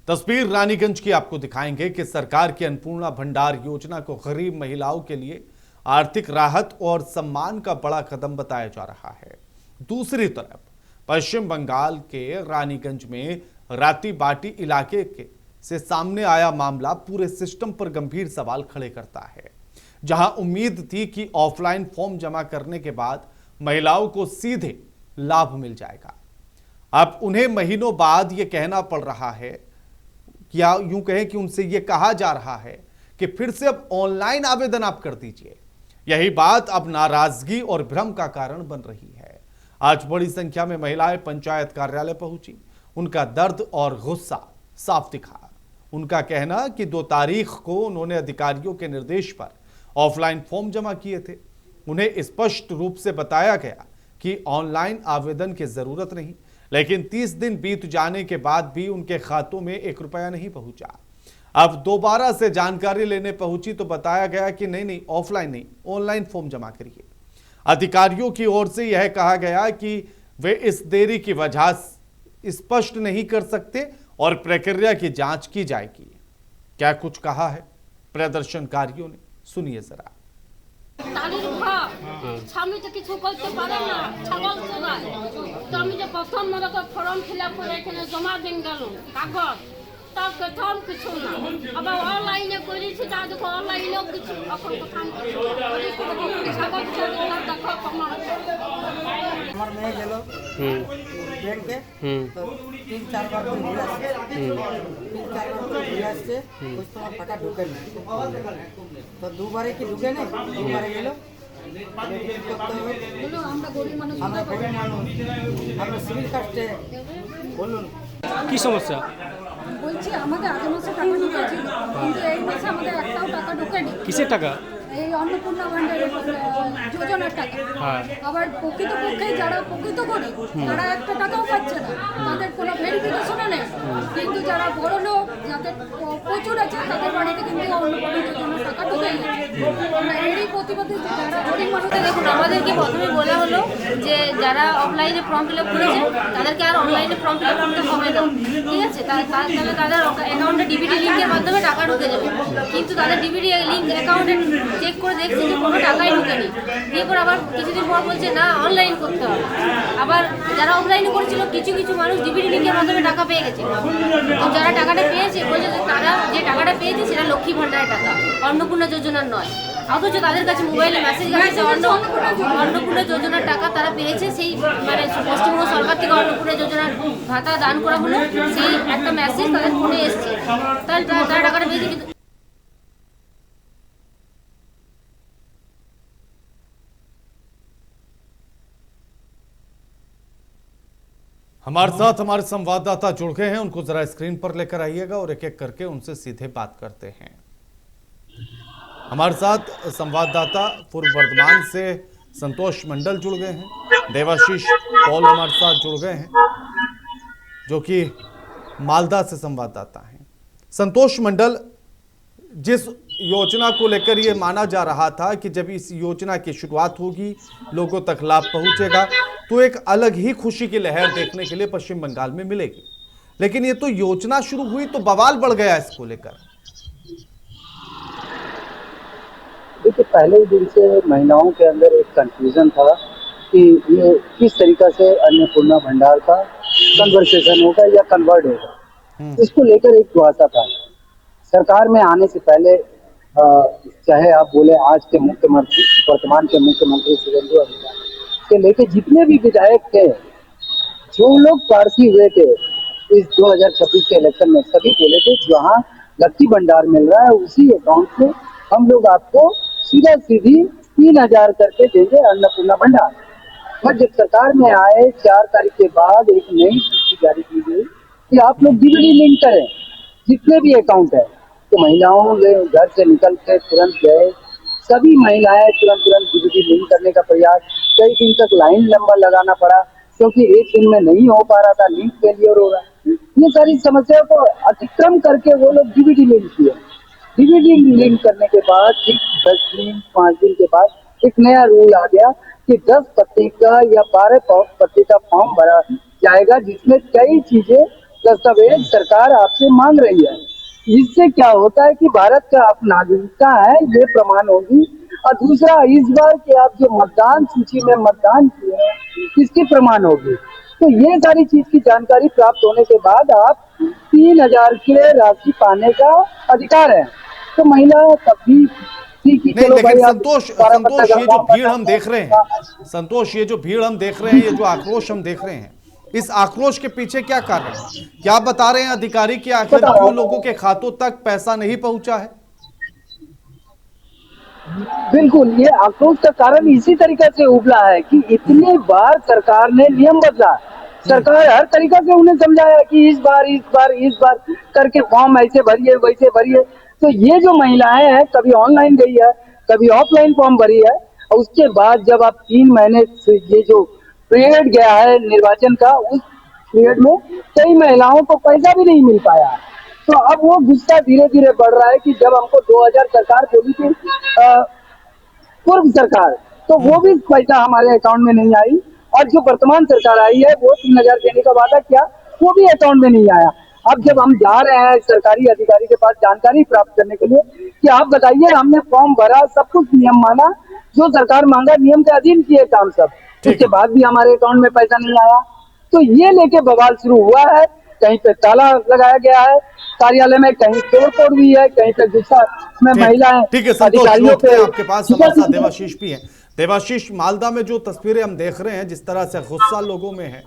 तस्वीर रानीगंज की आपको दिखाएंगे कि सरकार की अन्नपूर्णा भंडार योजना को गरीब महिलाओं के लिए आर्थिक राहत और सम्मान का बड़ा कदम बताया जा रहा है। दूसरी तरफ पश्चिम बंगाल के रानीगंज में राती बाटी इलाके के से सामने आया मामला पूरे सिस्टम पर गंभीर सवाल खड़े करता है। जहां उम्मीद थी कि ऑफलाइन फॉर्म जमा करने के बाद महिलाओं को सीधे लाभ मिल जाएगा, अब उन्हें महीनों बाद यह कहना पड़ रहा है, या यूं कहें कि उनसे यह कहा जा रहा है कि फिर से अब ऑनलाइन आवेदन आप कर दीजिए। यही बात अब नाराजगी और भ्रम का कारण बन रही है। आज बड़ी संख्या में महिलाएं पंचायत कार्यालय पहुंची। उनका दर्द और गुस्सा साफ दिखा। उनका कहना कि 2 तारीख को उन्होंने अधिकारियों के निर्देश पर ऑफलाइन फॉर्म जमा किए थे। उन्हें स्पष्ट रूप से बताया गया कि ऑनलाइन आवेदन की जरूरत नहीं, लेकिन 30 दिन बीत जाने के बाद भी उनके खातों में 1 रुपया नहीं पहुंचा। अब दोबारा से जानकारी लेने पहुंची तो बताया गया कि नहीं, ऑफलाइन नहीं, ऑनलाइन फॉर्म जमा करिए। अधिकारियों की ओर से यह कहा गया कि वे इस देरी की वजह स्पष्ट नहीं कर सकते और प्रक्रिया की जांच की जाएगी। क्या कुछ कहा है प्रदर्शनकारियों ने, सुनिए जरा। তালির ঘর স্বামী তো কিছু করতে পারে না, ছাগল চড়ায়। তো আমি যে প্রথম মনে কর ফর্ম ফিল আপ করে এখানে জমা দিন গেল কাগজ, তার প্রথম কিছু না। আবার অনলাইনে করেছি, তা দেখো অনলাইনেও কিছু এখন প্রথম ছাগল চড়ায় দেখো প্রমাণ। আমার মেয়ে গেল ব্যাংকে, তো 3-4 বার করে ঘুরে আসছে, 3-4 বার করে ঘুরে আসছে, ওই সময় টাকা ঢুকে নি। তো 2 বারে কি ঢুকে নেই, 2 বারে গেল। আমরা গরিব মানুষ, আমরা সিভিল কাস্টে বলুন কি সমস্যা। বলছি আমাদের আগের মাসে টাকা ঢুকেছিল, কিন্তু এই মাসে আমাদের একটাও টাকা ঢুকেনি। কিসের টাকা? এই অন্নপূর্ণা ভান্ডারের যোজনার টাকা। আবার প্রকৃতপক্ষে যারা প্রকৃত করে তারা একটা টাকাও পাচ্ছে না, তাদের কোনো ভেরিফিকেশনও নেই। কিন্তু যারা বড় লোক, যাদের প্রচুর আছে, তাদের বাড়িতে কিন্তু অন্নপূর্ণা যোজনার টাকা ঢুকে গেছে। এরই প্রতিবাদে যারা গরিব মানুষ, দেখুন আমাদেরকে প্রথমে বলা হলো যে যারা অফলাইনে ফর্ম ফিল আপ করেছে তাদেরকে আর অনলাইনে ফর্ম ফিল আপ করতে হবে না, ঠিক আছে। তাহলে তাদের অ্যাকাউন্টে ডিবিটি লিঙ্কের মাধ্যমে টাকা ঢুকে যাবে। কিন্তু তাদের ডিবিটি লিঙ্ক অ্যাকাউন্টে চেক করে দেখছি যে কোনো টাকাই ঢুকেনি। এরপর আবার কিছুদিন পর বলছে না অনলাইন করতে হবে। আবার যারা অফলাইনে করেছিল কিছু কিছু মানুষ ডিবিটি লিঙ্কের মাধ্যমে টাকা পেয়ে গেছে। তো যারা টাকাটা পেয়েছে বলছে যে তারা যে টাকাটা পেয়েছে সেটা লক্ষ্মী ভাণ্ডারের টাকা, অন্নপূর্ণা যোজনার নয়। অথচ তাদের কাছে মোবাইলে মেসেজ গেছে অন্নপূর্ণা যোজনার টাকা তারা পেয়েছে। সেই মানে পশ্চিমবঙ্গ সরকার থেকে অন্নপূর্ণা যোজনার ভাতা দান করা হলো, সেই একটা মেসেজ তাদের ফোনে এসছে। তাহলে তারা টাকাটা পেয়েছে। কিন্তু हमारे साथ हमारे संवाददाता जुड़ गए हैं, उनको जरा स्क्रीन पर लेकर आइएगा और एक एक करके उनसे सीधे बात करते हैं। हमारे साथ संवाददाता पूर्व वर्धमान से संतोष मंडल जुड़ गए हैं, देवाशीष पॉल हमारे साथ जुड़ गए हैं जो कि मालदा से संवाददाता हैं। संतोष मंडल, जिस योजना को लेकर ये माना जा रहा था कि जब इस योजना की शुरुआत होगी लोगों तक लाभ पहुंचेगा तो एक अलग ही खुशी की लहर देखने के लिए पश्चिम बंगाल में मिलेगी, लेकिन ये तो योजना शुरू हुई तो बवाल बढ़ गया इसको लेकर। देखिए, पहले दिन से महिलाओं के अंदर एक कंफ्यूजन था कि ये किस तरीका से अन्नपूर्णा भंडार का कन्वर्सेशन होगा या कन्वर्ट होगा, इसको लेकर एक दुआसा था। सरकार में आने से पहले चाहे आप बोले आज के मुख्यमंत्री, वर्तमान के मुख्यमंत्री सुवेंदु अधिकारी से लेके जितने भी विधायक थे, जो लोग प्रार्थी हुए थे इस 2026 के इलेक्शन में, सभी बोले थे जहाँ लक्ष्मी भंडार मिल रहा है उसी अकाउंट में हम लोग आपको सीधा सीधी 3000 करके देंगे अन्नपूर्णा भंडार। पर जब सरकार में आए 4 तारीख के बाद एक नई सूची जारी की गई कि आप लोग डीबीटी लिंक करें जितने भी अकाउंट है। तो महिलाओं ने घर से निकल के तुरंत गए, सभी महिलाएं तुरंत डीबीटी लिंक करने का प्रयास, कई दिन तक लाइन लंबा लगाना पड़ा क्योंकि एक दिन में नहीं हो पा रहा था, लिंक फेलियर हो रहा। ये सारी समस्या को अतिक्रम करके वो लोग डीबीटी लिंक किए। डीबीटी लिंक करने के बाद ठीक 10 दिन 5 दिन के बाद एक नया रूल आ गया कि 10 पत्ती का या 12 पत्ती का फॉर्म भरा जाएगा जिसमें कई चीजें दस्तावेज सरकार आपसे मांग रही है। इससे क्या होता है कि भारत का आप नागरिकता है ये प्रमाण होगी, और दूसरा इस बार के आप जो मतदान सूची में मतदान किए हैं इसकी प्रमाण होगी। तो ये सारी चीज की जानकारी प्राप्त होने के बाद आप 3000 के राशि पाने का अधिकार है। तो महिला तब भी नहीं, लेकिन संतोष ये जो भीड़ हम देख रहे हैं, संतोष ये जो भीड़ हम देख रहे हैं, ये जो आक्रोश हम देख रहे हैं, इस आक्रोश के पीछे क्या कारण है? क्या बता रहे हैं अधिकारी कि आखिर क्यों लोगों के खातों तक पैसा नहीं पहुंचा है? बिल्कुल, ये आक्रोश का कारण इसी तरीके से उबला है कि इतनी बार सरकार ने नियम बदला। सरकार हर तरीका से उन्हें समझाया कि इस बार करके फॉर्म ऐसे भरिए, वैसे भरिए। तो ये जो महिलाएं हैं, कभी ऑनलाइन गई है, कभी ऑफलाइन फॉर्म भरी है, और उसके बाद जब आप 3 महीने से ये जो पीरियड गया है निर्वाचन का, उस पीरियड में कई महिलाओं को पैसा भी नहीं मिल पाया। तो अब वो गुस्सा धीरे धीरे बढ़ रहा है कि जब हमको 2000 सरकार बोली थी, पूर्व सरकार, तो वो भी पैसा हमारे अकाउंट में नहीं आई, और जो वर्तमान सरकार आई है वो 3000 देने का वादा किया, वो भी अकाउंट में नहीं आया। अब जब हम जा रहे हैं सरकारी अधिकारी के पास जानकारी प्राप्त करने के लिए कि आप बताइए, हमने फॉर्म भरा, सब कुछ नियम माना, जो सरकार मांगा नियम के अधीन किए काम सब, उसके बाद भी हमारे अकाउंट में पैसा नहीं आया। तो ये लेके बवाल शुरू हुआ है। कहीं पे ताला लगाया गया है कार्यालय में, कहीं तोड़ हुई है, कहीं पे गुस्सा में महिलाएं ठीक है संतोष, अधिकारियों लौटते पे हैं आपके पास। हमारे साथ देवाशीष भी हैं। देवाशीष, मालदा में जो तस्वीरें हम देख रहे हैं, जिस तरह से गुस्सा लोगों में है,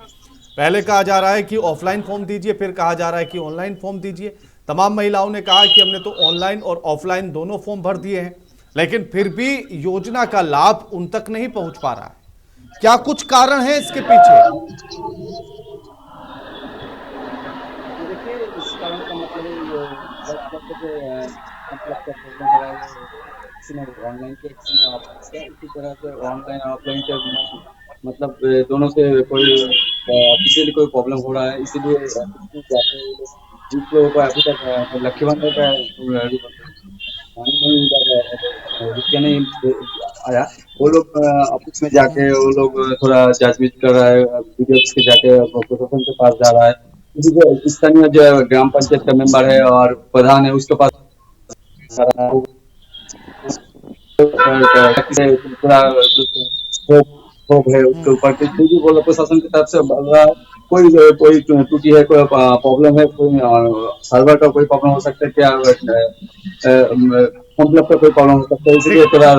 पहले कहा जा रहा है कि ऑफलाइन फॉर्म दीजिए, फिर कहा जा रहा है कि ऑनलाइन फॉर्म दीजिए। तमाम महिलाओं ने कहा कि हमने तो ऑनलाइन और ऑफलाइन दोनों फॉर्म भर दिए हैं, लेकिन फिर भी योजना का लाभ उन तक नहीं पहुंच पा रहा है। क्या कुछ कारण है इसके पीछे? देखिए, इस कारण का मतलब ऑनलाइन के इसी तरह से ऑनलाइन ऑफलाइन के मतलब दोनों से कोई किसी भी कोई प्रॉब्लम हो रहा है, इसीलिए जिन लोगों को अभी तक लक्ष्मण का रुपया नहीं आया, वो लोग ऑफिस में जाके वो लोग थोड़ा जांच कर रहा है, वीडियो के जाके प्रशासन के पास जा रहा है। स्थानीय जो ग्राम पंचायत का मेंबर है और प्रधान है, उसके पास पूरा है उसके ऊपर, बोलो प्रशासन की तरफ से कोई त्रुटि है, कोई प्रॉब्लम है, कोई सर्वर का कोई प्रॉब्लम हो सकता है, क्या मतलब का कोई प्रॉब्लम हो सकता है, इसलिए थोड़ा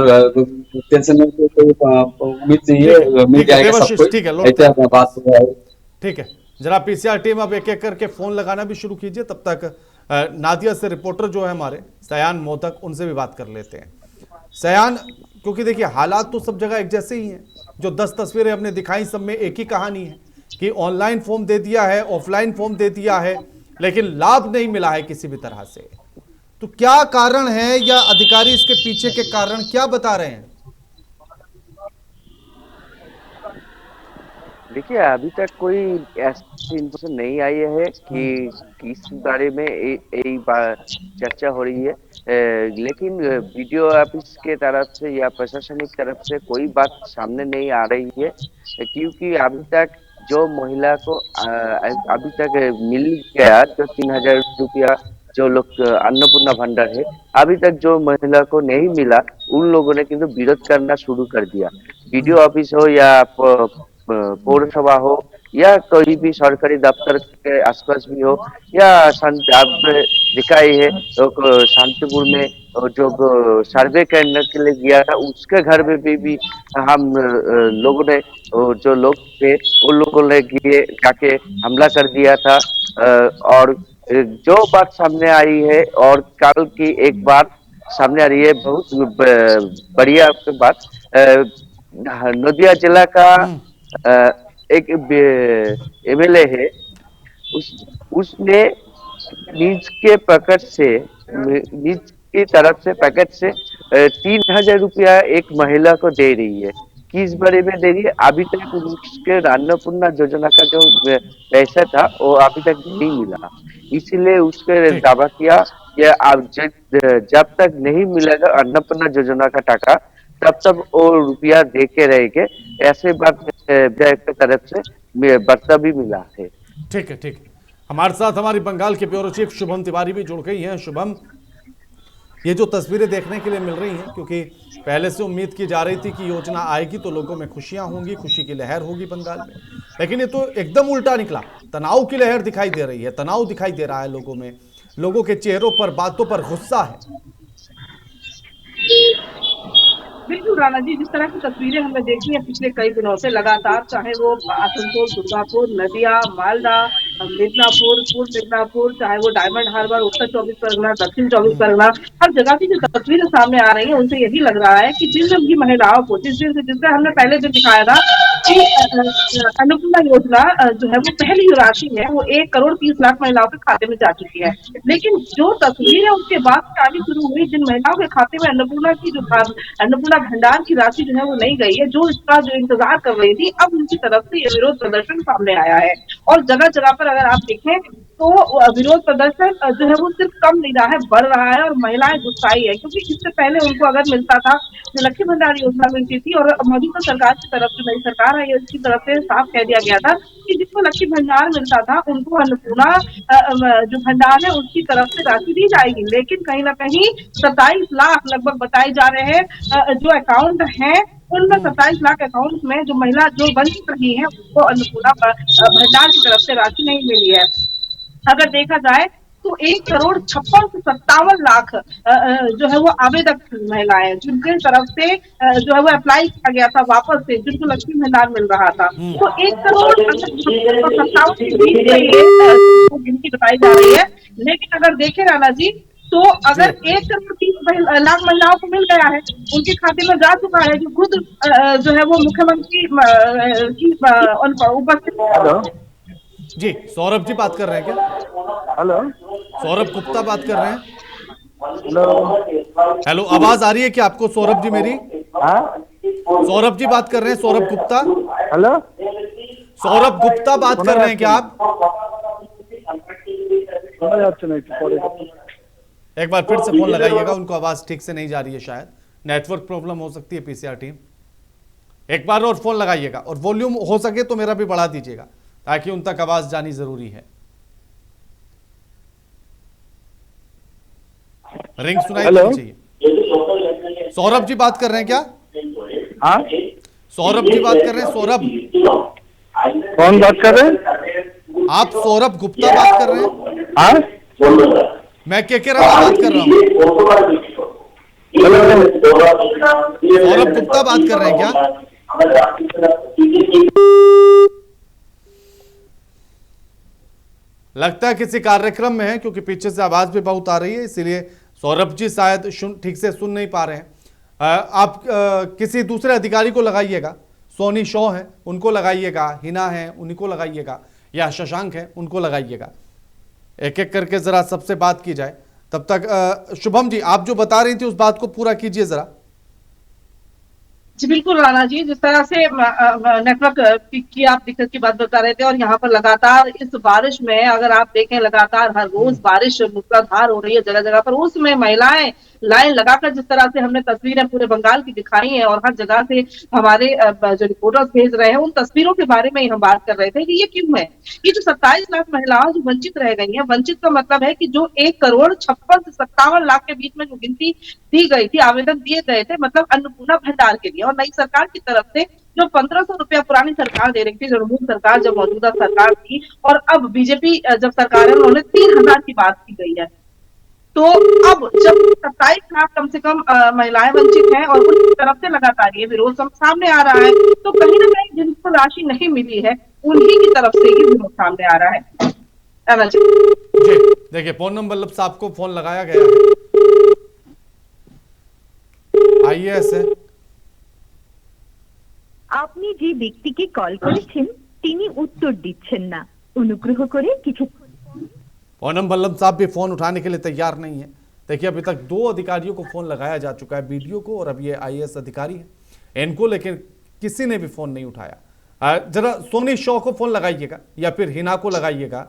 टेंशन में कोई उम्मीद नहीं है, मिल जाएगा सब कुछ। ऐसा बात है। ठीक है, जरा पीसीआर टीम अब एक एक करके फोन लगाना भी शुरू कीजिए। तब तक नादिया से रिपोर्टर जो है हमारे सयान मोहतक, उनसे भी बात कर लेते हैं। सयान, क्योंकि देखिए हालात तो सब जगह एक जैसे ही हैं। जो 10 तस्वीरें हमने दिखाई, सब में एक ही कहानी है कि ऑनलाइन फॉर्म दे दिया है, ऑफलाइन फॉर्म दे दिया है, लेकिन लाभ नहीं मिला है किसी भी तरह से। तो क्या कारण है, या अधिकारी इसके पीछे के कारण क्या बता रहे हैं? देखिए, अभी तक कोई ऐसी इन्फॉर्मेशन नहीं आई है कि किस बारे में यही चर्चा हो रही है, लेकिन वीडियो ऑफिस के तरफ से या प्रशासनिक तरफ से कोई बात सामने नहीं आ रही है, क्योंकि अभी तक जो महिला को अभी तक मिल गया जो 3000 रुपया जो लोग अन्नपूर्णा भंडार है, अभी तक जो महिला को नहीं मिला, उन लोगों ने किंतु विरोध करना शुरू कर दिया। वीडियो ऑफिस हो या पौरसभा हो या कोई भी सरकारी दफ्तर के आसपास भी हो, या आप देखा ही है तो शांतिपुर में जो सर्वे करने के लिए गया था, उसके घर में भी हम लोगों ने, जो लोग थे उन लोगों ने जाके हमला कर दिया था। और जो बात सामने आई है, और कल की एक बात सामने आ रही है, बहुत बढ़िया बात, नदिया जिला का एक एमएलए है, उसने निज के पैकेट से, निज की तरफ से पैकेट से 3000 रुपया एक महिला को दे रही है। किस बारे में दे रही है, अभी तक उसके अन्नपूर्णा योजना का जो पैसा था वो अभी तक नहीं मिला, इसीलिए उसके दावा किया कि अब जब तक नहीं मिलेगा अन्नपूर्णा योजना का टाका, तब वो रुपया दे के रहेंगे। ऐसे बात विधायक की तरफ से वार्ता भी मिला है। ठीक है, ठीक है। हमारे साथ हमारी बंगाल के ब्यूरो चीफ शुभम तिवारी भी जुड़ गई हैं। शुभम, ये जो तस्वीरें देखने के लिए मिल रही हैं, क्योंकि पहले से उम्मीद की जा रही थी कि योजना आएगी तो लोगों में खुशियां होंगी, खुशी की लहर होगी बंगाल में, लेकिन ये तो एकदम उल्टा निकला। तनाव की लहर दिखाई दे रही है, तनाव दिखाई दे रहा है लोगों में, लोगों के चेहरों पर, बातों पर गुस्सा है। बिल्कुल राणा जी, जिस तरह की तस्वीरें हमने देखी है पिछले कई दिनों से लगातार, चाहे वो आसनसोल, दुर्गापुर, नदिया, मालदा, मिदनापुर, पूर्व मिदनापुर, चाहे वो डायमंड हार्बर, उत्तर 24 परगना, दक्षिण 24 परगना, हर जगह की जो तस्वीरें सामने आ रही है उनसे यही लग रहा है कि जिन भी महिलाओं को जिससे हमने पहले दिन दिखाया था कि अन्नपूर्णा योजना जो है वो पहली जो राशि है वो 1,30,00,000 महिलाओं के खाते में जा चुकी है। लेकिन जो तस्वीर है उसके बाद से आनी शुरू हुई, जिन महिलाओं के खाते में अन्नपूर्णा भंडार की राशि जो है वो नहीं गई है, जो इसका जो इंतजार कर रही थी, अब उनकी तरफ से ये विरोध प्रदर्शन सामने आया है। और जगह जगह पर अगर आप देखें तो विरोध प्रदर्शन जो है वो सिर्फ कम नहीं रहा है, बढ़ रहा है और महिलाएं गुस्साई है, क्योंकि इससे पहले उनको अगर मिलता था जो लक्ष्मी भंडार योजना मिलती थी और मौजूदा सरकार की तरफ से, नई सरकार है उसकी तरफ से साफ कह दिया गया था कि जिसको लक्ष्मी भंडार मिलता था उनको अन्नपूर्णा जो भंडार है उसकी तरफ से राशि दी जाएगी। लेकिन कहीं ना कहीं 27 लाख लगभग बताए जा रहे हैं जो अकाउंट है, उनमें 27 लाख अकाउंट में जो महिला जो वंचित रही है उनको अन्नपूर्णा भंडार की तरफ से राशि नहीं मिली है। अगर देखा जाए तो 1,56,57,00,000 जो है वो आवेदक महिलाएं जिनके तरफ से जो है वो अप्लाई किया गया था वापस से, जिनको लक्ष्मी भंडार मिल रहा था, तो 1,57,00,000 गिनती बताई जा रही है। लेकिन अगर देखें राणा जी तो अगर 1,30,00,000 महिलाओं को मिल गया है, उनके खाते में जा चुका है, जो खुद जो है वो मुख्यमंत्री की उपस्थित। जी सौरभ जी बात कर रहे हैं क्या? हेलो, सौरभ गुप्ता बात कर रहे हैं। हेलो हेलो, आवाज आ रही है क्या आपको सौरभ जी मेरी? सौरभ जी बात कर रहे हैं, सौरभ गुप्ता। हेलो, सौरभ गुप्ता बात कर रहे हैं क्या आप? एक बार फिर से फोन लगाइएगा, उनको आवाज ठीक से नहीं जा रही है, शायद नेटवर्क प्रॉब्लम हो सकती है। पीसीआर टीम एक बार और फोन लगाइएगा और वॉल्यूम हो सके तो मेरा भी बढ़ा दीजिएगा ताकि उन तक आवाज जानी जरूरी है। रिंग सुनाई देनी चाहिए। सौरभ जी बात कर रहे हैं क्या? हाँ, सौरभ जी बात कर रहे हैं। सौरभ कौन बात कर रहे हैं? आप सौरभ गुप्ता बात कर रहे हैं? हाँ, मैं के राणा बात कर रहा हूँ। सौरभ गुप्ता बात कर रहे हैं क्या? लगता है किसी कार्यक्रम में है, क्योंकि पीछे से आवाज भी बहुत आ रही है, इसीलिए सौरभ जी शायद ठीक से सुन नहीं पा रहे हैं। आप किसी दूसरे अधिकारी को लगाइएगा, सोनी शॉ है उनको लगाइएगा, हिना है उनको लगाइएगा, या शशांक है उनको लगाइएगा। एक एक करके जरा सबसे बात की जाए। तब तक शुभम जी आप जो बता रही थी उस बात को पूरा कीजिए जरा। जी बिल्कुल राणा जी, जिस तरह से नेटवर्क की आप दिक्कत की बात बता रहे थे और यहाँ पर लगातार इस बारिश में अगर आप देखें लगातार हर रोज बारिश मूसलाधार हो रही है जगह जगह पर, उसमें महिलाएं लाइन लगाकर जिस तरह से हमने तस्वीरें पूरे बंगाल की दिखाई हैं और हर जगह से हमारे जो रिपोर्टर्स भेज रहे हैं उन तस्वीरों के बारे में ही हम बात कर रहे थे कि ये क्यों है। ये जो 27 लाख महिलाएं जो वंचित रह गई हैं, वंचित का मतलब है कि जो 1,56,00,000 से 57,00,000 के बीच में जो गिनती दी गई थी, आवेदन दिए गए थे, मतलब अन्नपूर्णा भंडार के लिए, और नई सरकार की तरफ से जो 1,500 रुपया पुरानी सरकार दे रही थी, जरूर सरकार जब मौजूदा सरकार थी, और अब बीजेपी जब सरकार है उन्होंने 3,000 की बात की गई है। तो अब जब 27 लाख कम से कम महिलाएं वंचित हैं और उनकी तरफ से लगातार ये विरोध सामने आ रहा है, तो कहीं ना कहीं जिनको राशि नहीं मिली है उन्हीं की तरफ से ये विरोध सामने आ रहा है। जी देखिए पूनम बल्लभ साहब को फोन लगाया गया है, आईएएस है। আপনি যে ব্যক্তিকে কল করেছেন তিনি উত্তর দিচ্ছেন না, অনুগ্রহ করে কিছু। पूनम बल्लभ साहब भी फोन उठाने के लिए तैयार नहीं है। देखिए अभी तक 2 अधिकारियों को फोन लगाया जा चुका है, बीडीओ को और अब ये आईएएस अधिकारी है इनको, लेकिन किसी ने भी फोन नहीं उठाया। जरा सोनी शॉ को फोन लगाइएगा या फिर हिना को लगाइएगा,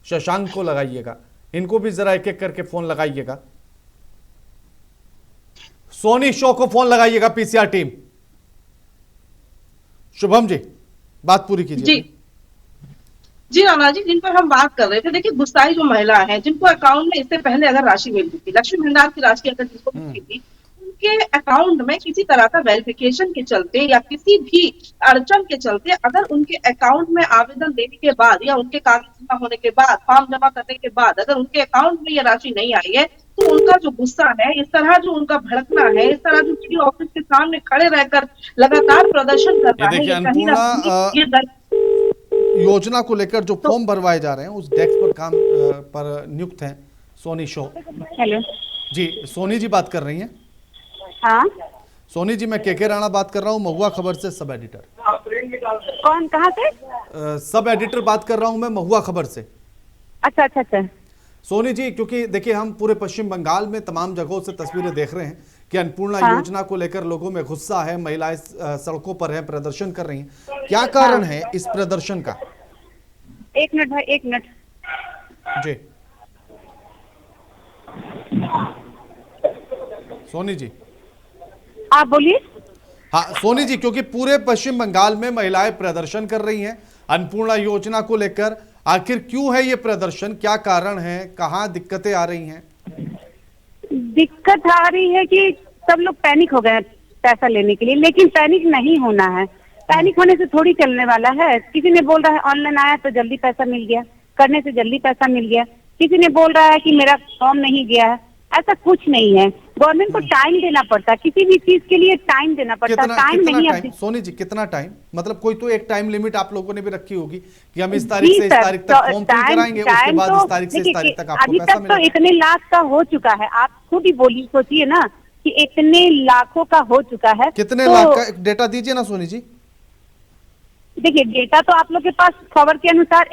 शशांक को लगाइएगा, इनको भी जरा एक एक करके फोन लगाइएगा। सोनी शॉ को फोन लगाइएगा पीसीआर टीम। शुभम जी बात पूरी कीजिए। जी राणा जी, जिन पर हम बात कर रहे थे, देखिए गुस्साई जो महिला है जिनको अकाउंट में इससे पहले अगर राशि मिलती थी, लक्ष्मी भंडार की राशि अगर जिसको मिलती थी, उनके अकाउंट में किसी तरह का वेरिफिकेशन के चलते या किसी भी अड़चन के चलते अगर उनके अकाउंट में आवेदन देने के बाद या उनके कागज जमा होने के बाद, फॉर्म जमा करने के बाद अगर उनके अकाउंट में ये राशि नहीं आई है, तो उनका जो गुस्सा है, इस तरह जो उनका भड़कना है, इस तरह जो वीडियो ऑफिस के सामने खड़े रहकर लगातार प्रदर्शन कर रहा है, योजना को लेकर जो फॉर्म भरवाए जा रहे हैं उस डेस्क पर काम पर नियुक्त हैं सोनी शो। हेलो जी, सोनी जी बात कर रही हैं? हाँ सोनी जी, मैं के राणा बात कर रहा हूँ, महुआ खबर से सब एडिटर। कौन, कहाँ से? सब एडिटर बात कर रहा हूँ मैं, महुआ खबर से। अच्छा अच्छा अच्छा। सोनी जी, क्योंकि देखिए हम पूरे पश्चिम बंगाल में तमाम जगहों से तस्वीरें देख रहे हैं कि अन्नपूर्णा योजना को लेकर लोगों में गुस्सा है, महिलाएं सड़कों पर हैं, प्रदर्शन कर रही हैं। क्या कारण है इस प्रदर्शन का? एक मिनट भाई, एक मिनट जी। सोनी जी आप बोलिए। हाँ सोनी जी, क्योंकि पूरे पश्चिम बंगाल में महिलाएं प्रदर्शन कर रही हैं अन्नपूर्णा योजना को लेकर, आखिर क्यों है ये प्रदर्शन, क्या कारण है, कहाँ दिक्कतें आ रही हैं? दिक्कत आ रही है कि सब लोग पैनिक हो गए पैसा लेने के लिए, लेकिन पैनिक नहीं होना है। पैनिक होने से थोड़ी चलने वाला है। किसी ने बोल रहा है ऑनलाइन आया तो जल्दी पैसा मिल गया, करने से जल्दी पैसा मिल गया। किसी ने बोल रहा है कि मेरा फॉर्म नहीं गया है, ऐसा कुछ नहीं है। गवर्नमेंट को टाइम देना पड़ता है, किसी भी चीज के लिए टाइम देना पड़ता है। टाइम नहीं है। सोनी जी, कितना टाइम? मतलब कोई तो एक टाइम लिमिट आप लोगों ने भी रखी होगी कि हम इस तारीख से इस तारीख तक फॉर्म फिल कराएंगे, उसके बाद इस तारीख से इस तारीख तक आपको पैसा मिलेगा। तो इतने लाख का हो चुका है, आप खुद ही बोलिए, सोचिए ना कि इतने लाखों का हो चुका है। कितने लाख का डेटा दीजिए ना सोनी जी। देखिए डेटा तो आप लोग के पास खबर के अनुसार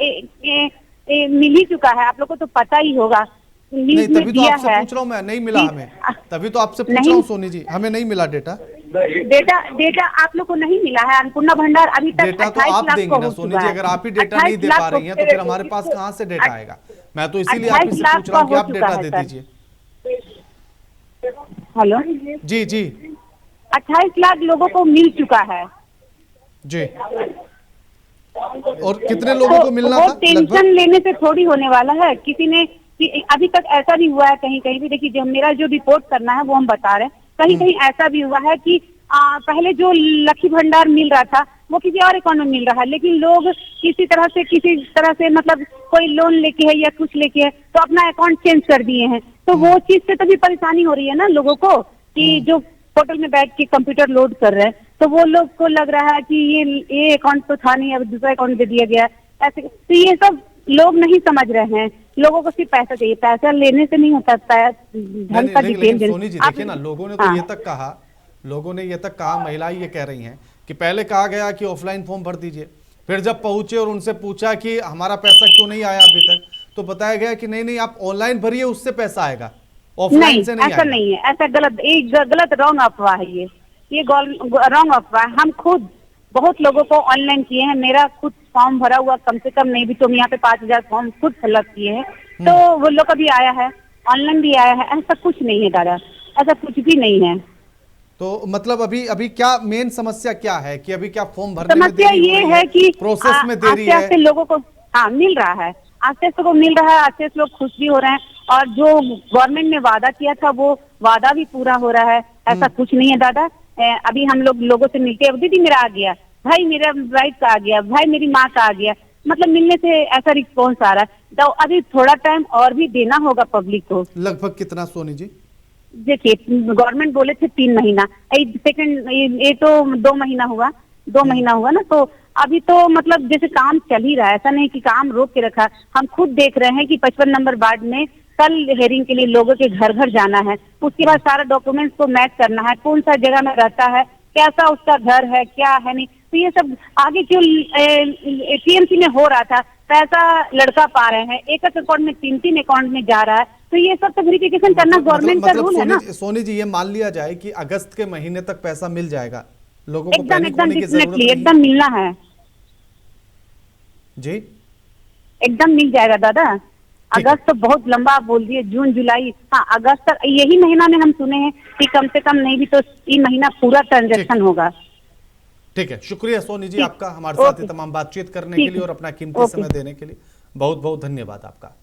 मिल ही चुका है, आप लोग को तो पता ही होगा। नहीं, तभी तो आपसे पूछ रहा हूँ मैं, नहीं मिला हमें, तभी तो आपसे पूछ रहा हूँ सोनी जी, हमें नहीं मिला डेटा। डेटा आप लोग को नहीं मिला है। अन्नपूर्णा भंडार अभी तक डेटा तो आप देंगे ना सोनी जी, अगर आप ही डेटा नहीं दे पा रही हैं तो फिर हमारे पास कहाँ से डेटा आएगा? मैं तो इसीलिए आप से पूछ रहा हूँ कि आप डेटा दे दीजिए। हेलो जी जी, 28 लाख लोगों को मिल चुका है जी। और कितने लोगों को मिलना था? टेंशन लेने से थोड़ी होने वाला है। किसी ने अभी तक ऐसा नहीं हुआ है, कहीं कहीं भी देखिए, जो मेरा जो रिपोर्ट करना है वो हम बता रहे हैं। कहीं कहीं ऐसा भी हुआ है कि पहले जो लकी भंडार मिल रहा था वो किसी और अकाउंट में मिल रहा है, लेकिन लोग किसी तरह से मतलब कोई लोन लेके है या कुछ लेके है तो अपना अकाउंट चेंज कर दिए हैं। तो वो चीज से तभी परेशानी हो रही है ना लोगों को, कि जो पोर्टल में बैठ के कंप्यूटर लोड कर रहे हैं तो वो लोग को लग रहा है कि ये अकाउंट तो था नहीं, अब दूसरा अकाउंट दे दिया गया ऐसे। तो ये सब लोग नहीं समझ रहे हैं। लोगों को सिर्फ पैसा चाहिए, पैसा लेने से नहीं होता। ढंग का डिटेल सोनी जी देखिए ना, लोगों ने तो ये तक कहा, महिलाएं ये कह रही हैं कि पहले कहा गया कि ऑफलाइन फॉर्म भर दीजिए, फिर जब पहुंचे और उनसे पूछा कि हमारा पैसा क्यों नहीं आया अभी तक, तो बताया गया कि नहीं आप ऑनलाइन भरिए, उससे पैसा आएगा, ऑफलाइन से नहीं। ऐसा नहीं है, ऐसा गलत रॉन्ग अफवाह है ये रॉन्ग अफवाह। हम खुद बहुत लोगों को ऑनलाइन किए हैं, मेरा खुद फॉर्म भरा हुआ कम से कम नहीं भी तो यहाँ पे 5000 फॉर्म खुद फिलअप किए हैं, तो वो लोग का भी आया है, ऑनलाइन भी आया है। ऐसा कुछ नहीं है दादा, ऐसा कुछ भी नहीं है। तो मतलब अभी क्या मेन समस्या क्या है कि अभी क्या फॉर्म भरने में समस्या ये है कि प्रोसेस में देरी है? आस्ते लोगों को मिल रहा है, आस्ते को मिल रहा है, आस्ते लोग खुश भी हो रहे हैं, और जो गवर्नमेंट ने वादा किया था वो वादा भी पूरा हो रहा है। ऐसा कुछ नहीं है दादा। अभी हम लोगों से मिलते हैं, दीदी मेरा आ गया, भाई मेरा वाइफ का आ गया, भाई मेरी माँ का आ गया, मतलब मिलने से ऐसा रिस्पॉन्स आ रहा है। तो अभी थोड़ा टाइम और भी देना होगा पब्लिक को। लगभग कितना सोनी जी? देखिए गवर्नमेंट बोले थे 3 महीना, ये तो 2 महीना हुआ, 2 महीना हुआ ना। तो अभी तो मतलब जैसे काम चल ही रहा है, ऐसा नहीं कि काम रोक के रखा। हम खुद देख रहे हैं कि 55 नंबर वार्ड में कल हेयरिंग के लिए लोगों के घर घर जाना है, उसके बाद सारा डॉक्यूमेंट्स को मैच करना है, कौन सा जगह में रहता है, कैसा उसका घर है, क्या है नहीं। तो ये सब आगे क्यों टीएमसी में हो रहा था, पैसा लड़का पा रहे हैं, एक अकाउंट में 3 अकाउंट में जा रहा है, तो ये सब तो वेरिफिकेशन करना गवर्नमेंट का रूल है ना। सोनी जी ये मान लिया जाए कि अगस्त के महीने तक पैसा मिल जाएगा, लोगों को एकदम डेफिनेटली एकदम मिलना है जी, एकदम मिल जाएगा दादा। अगस्त तो बहुत लंबा आप बोल दिए, जून जुलाई, हाँ अगस्त तक, यही महीना में हम सुने हैं कि कम से कम नहीं भी तो 3 महीना पूरा ट्रांजेक्शन होगा। ठीक है, शुक्रिया सोनी जी आपका हमारे साथ तमाम बातचीत करने के लिए और अपना कीमती समय देने के लिए बहुत बहुत धन्यवाद आपका।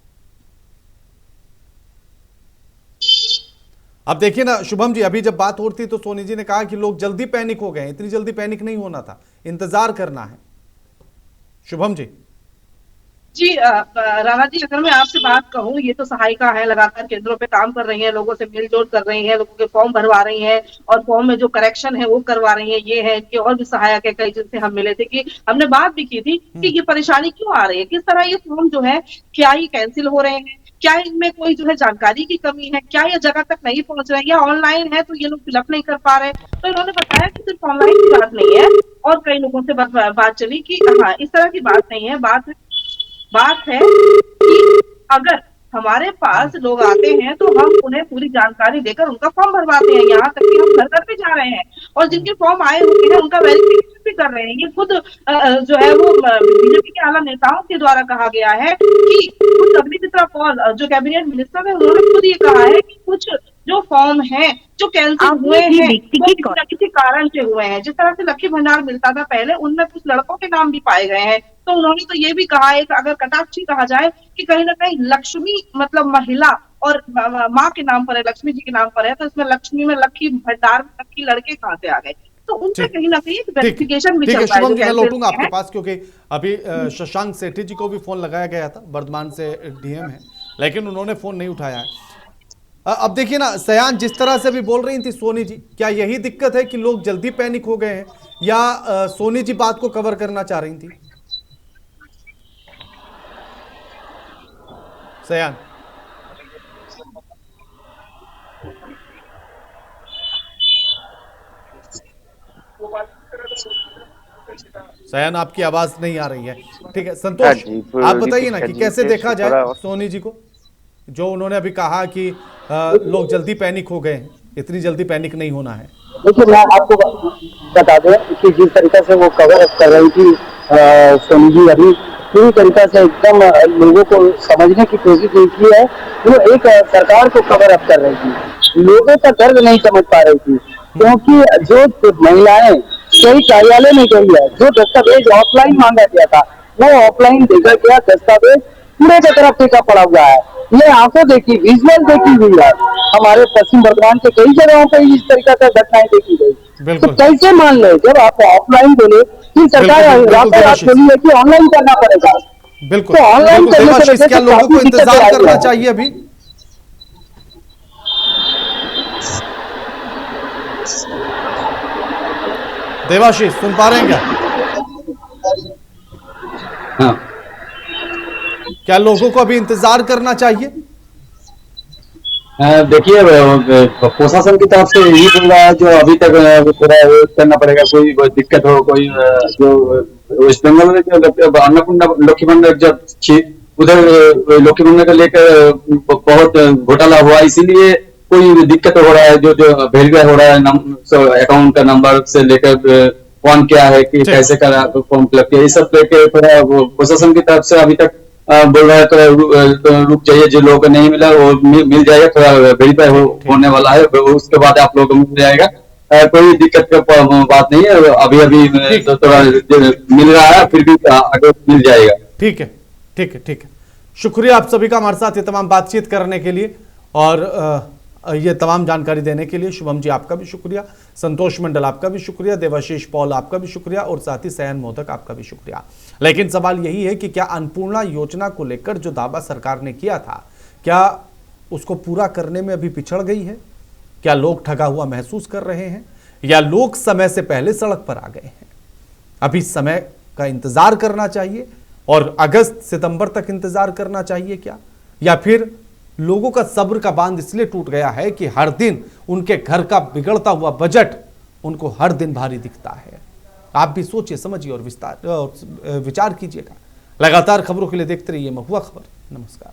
अब देखिए ना शुभम जी, अभी जब बात हो रही थी तो सोनी जी ने कहा कि लोग जल्दी पैनिक हो गए, इतनी जल्दी पैनिक नहीं होना था, इंतजार करना है। शुभम जी जी राणा जी, अगर मैं आपसे बात कहूँ, ये तो सहायिका है, लगातार केंद्रों पे काम कर रही हैं, लोगों से मेलजोल कर रही हैं, लोगों के फॉर्म भरवा रही हैं और फॉर्म में जो करेक्शन है वो करवा रही हैं। ये है कि और भी सहायक है कई, जिनसे हम मिले थे कि हमने बात भी की थी कि ये परेशानी क्यों आ रही है, किस तरह ये फॉर्म जो है क्या ये कैंसिल हो रहे हैं, क्या इनमें कोई जो है जानकारी की कमी है, क्या ये जगह तक नहीं पहुंच रहे हैं, या ऑनलाइन है तो ये लोग फिलअप नहीं कर पा रहे। तो इन्होंने बताया कि सिर्फ ऑनलाइन की बात नहीं है, और कई लोगों से बात चली कि हाँ इस तरह की बात नहीं है, बात है कि अगर हमारे पास लोग आते हैं तो हम उन्हें पूरी जानकारी देकर उनका फॉर्म भरवाते हैं, यहाँ तक कि हम घर घर पे जा रहे हैं और जिनके फॉर्म आए हुए हैं उनका वेरिफिकेशन भी कर रहे हैं। ये खुद जो है वो बीजेपी के आला नेताओं के द्वारा कहा गया है कि खुद अग्निमित्रा पॉल जो कैबिनेट मिनिस्टर है, उन्होंने खुद ये कहा है कि कुछ जो फॉर्म है जो कैंसिल हुए हैं वो किसी कारण से हुए हैं। जिस तरह से लक्ष्मी भंडार मिलता था पहले, उनमें कुछ लड़कों के नाम भी पाए गए हैं। तो उन्होंने तो ये भी कहा है कि अगर कटाक्षी कहा जाए कि कहीं ना कहीं लक्ष्मी मतलब महिला और माँ के नाम पर है, लक्ष्मी जी के नाम पर है, तो इसमें लक्ष्मी में लक्ष्मी भंडार में लक्ष्मी लड़के कहाँ से आ गए, तो उनसे कहीं ना कहीं वेरिफिकेशन भी चल रहा है। शुभम जी, मैं लौटूंगा आपके पास क्योंकि अभी शशांक सेठी जी को भी फोन लगाया गया था, वर्धमान से डीएम है, लेकिन उन्होंने फोन नहीं उठाया है। अब देखिए ना सयान, जिस तरह से भी बोल रही थी सोनी जी, क्या यही दिक्कत है कि लोग जल्दी पैनिक हो गए हैं, या सोनी जी बात को कवर करना चाह रही थी? सयान, सयान आपकी आवाज नहीं आ रही है। ठीक है संतोष, आप बताइए ना कि कैसे देखा जाए सोनी जी को, जो उन्होंने अभी कहा कि लोग जल्दी पैनिक हो गए हैं, इतनी जल्दी पैनिक नहीं होना है। देखिए मैं आपको बता दें कि जिस तरीके से वो कवर अप कर रही थी सोनी जी, अभी पूरी तरीके से एकदम लोगों को समझने की कोशिश की है। वो एक सरकार को कवर अप कर रही थी, लोगों का दर्द नहीं समझ पा रही थी, क्योंकि जो महिलाएं कई कार्यालय में गई है, जो दस्तावेज ऑफलाइन मांगा गया था वो ऑफलाइन देखा गया, दस्तावेज पूरे की तरफ टेका पड़ा हुआ है। ये आंखों देखी, विजुअल देखी हुई है, हमारे पश्चिम बर्धमान के कई जगहों पर इस तरीके से घटनाएं देखी गई। तो कैसे मान ले, जब आप ऑफलाइन बोले कि सरकार रातों रात बोली है कि ऑनलाइन करना पड़ेगा, बिल्कुल तो ऑनलाइन करने से क्या लोगों को इंतजार करना चाहिए? अभी देवाशीष सुन पा रहे हैं क्या? हाँ। क्या लोगों को अभी इंतजार करना चाहिए? देखिए प्रशासन की तरफ से यही बोल रहा है, जो अभी तक पूरा करना पड़ेगा, कोई दिक्कत हो, कोई जो वेस्ट बंगाल में जो अन्नपूर्णा लक्ष्मी भंडार जब उधर लक्ष्मी भंडार को लेकर बहुत घोटाला हुआ, इसीलिए कोई दिक्कत हो रहा है, जो वेरीफाई हो रहा है अकाउंट का नंबर से लेकर कौन क्या है कि कैसे करा फॉर्म फिलअप किया, ये सब लेकर थोड़ा प्रशासन की तरफ से अभी तक बोल रहा है तो रुक जाइए, जो लोगों को नहीं मिला वो मिल जाएगा, थोड़ा वेरीफाई होने वाला है, उसके बाद आप लोगों को मिल जाएगा, कोई दिक्कत का बात नहीं है। अभी अभी थोड़ा मिल रहा है, फिर भी आगे मिल जाएगा। ठीक है, ठीक है, ठीक है। शुक्रिया आप सभी का हमारे साथ ये तमाम बातचीत करने के लिए और ये तमाम जानकारी देने के लिए। शुभम जी आपका भी शुक्रिया, संतोष मंडल आपका भी शुक्रिया, देवाशीष पॉल आपका भी शुक्रिया और साथ ही सयान मोदक आपका भी शुक्रिया। लेकिन सवाल यही है कि क्या अन्नपूर्णा योजना को लेकर जो दावा सरकार ने किया था, क्या उसको पूरा करने में अभी पिछड़ गई है? क्या लोग ठगा हुआ महसूस कर रहे हैं, या लोग समय से पहले सड़क पर आ गए हैं? अभी समय का इंतजार करना चाहिए और अगस्त सितंबर तक इंतजार करना चाहिए क्या, या फिर लोगों का सब्र का बांध इसलिए टूट गया है कि हर दिन उनके घर का बिगड़ता हुआ बजट उनको हर दिन भारी दिखता है? आप भी सोचिए, समझिए और विचार कीजिएगा। लगातार खबरों के लिए देखते रहिए महुआ खबर। नमस्कार।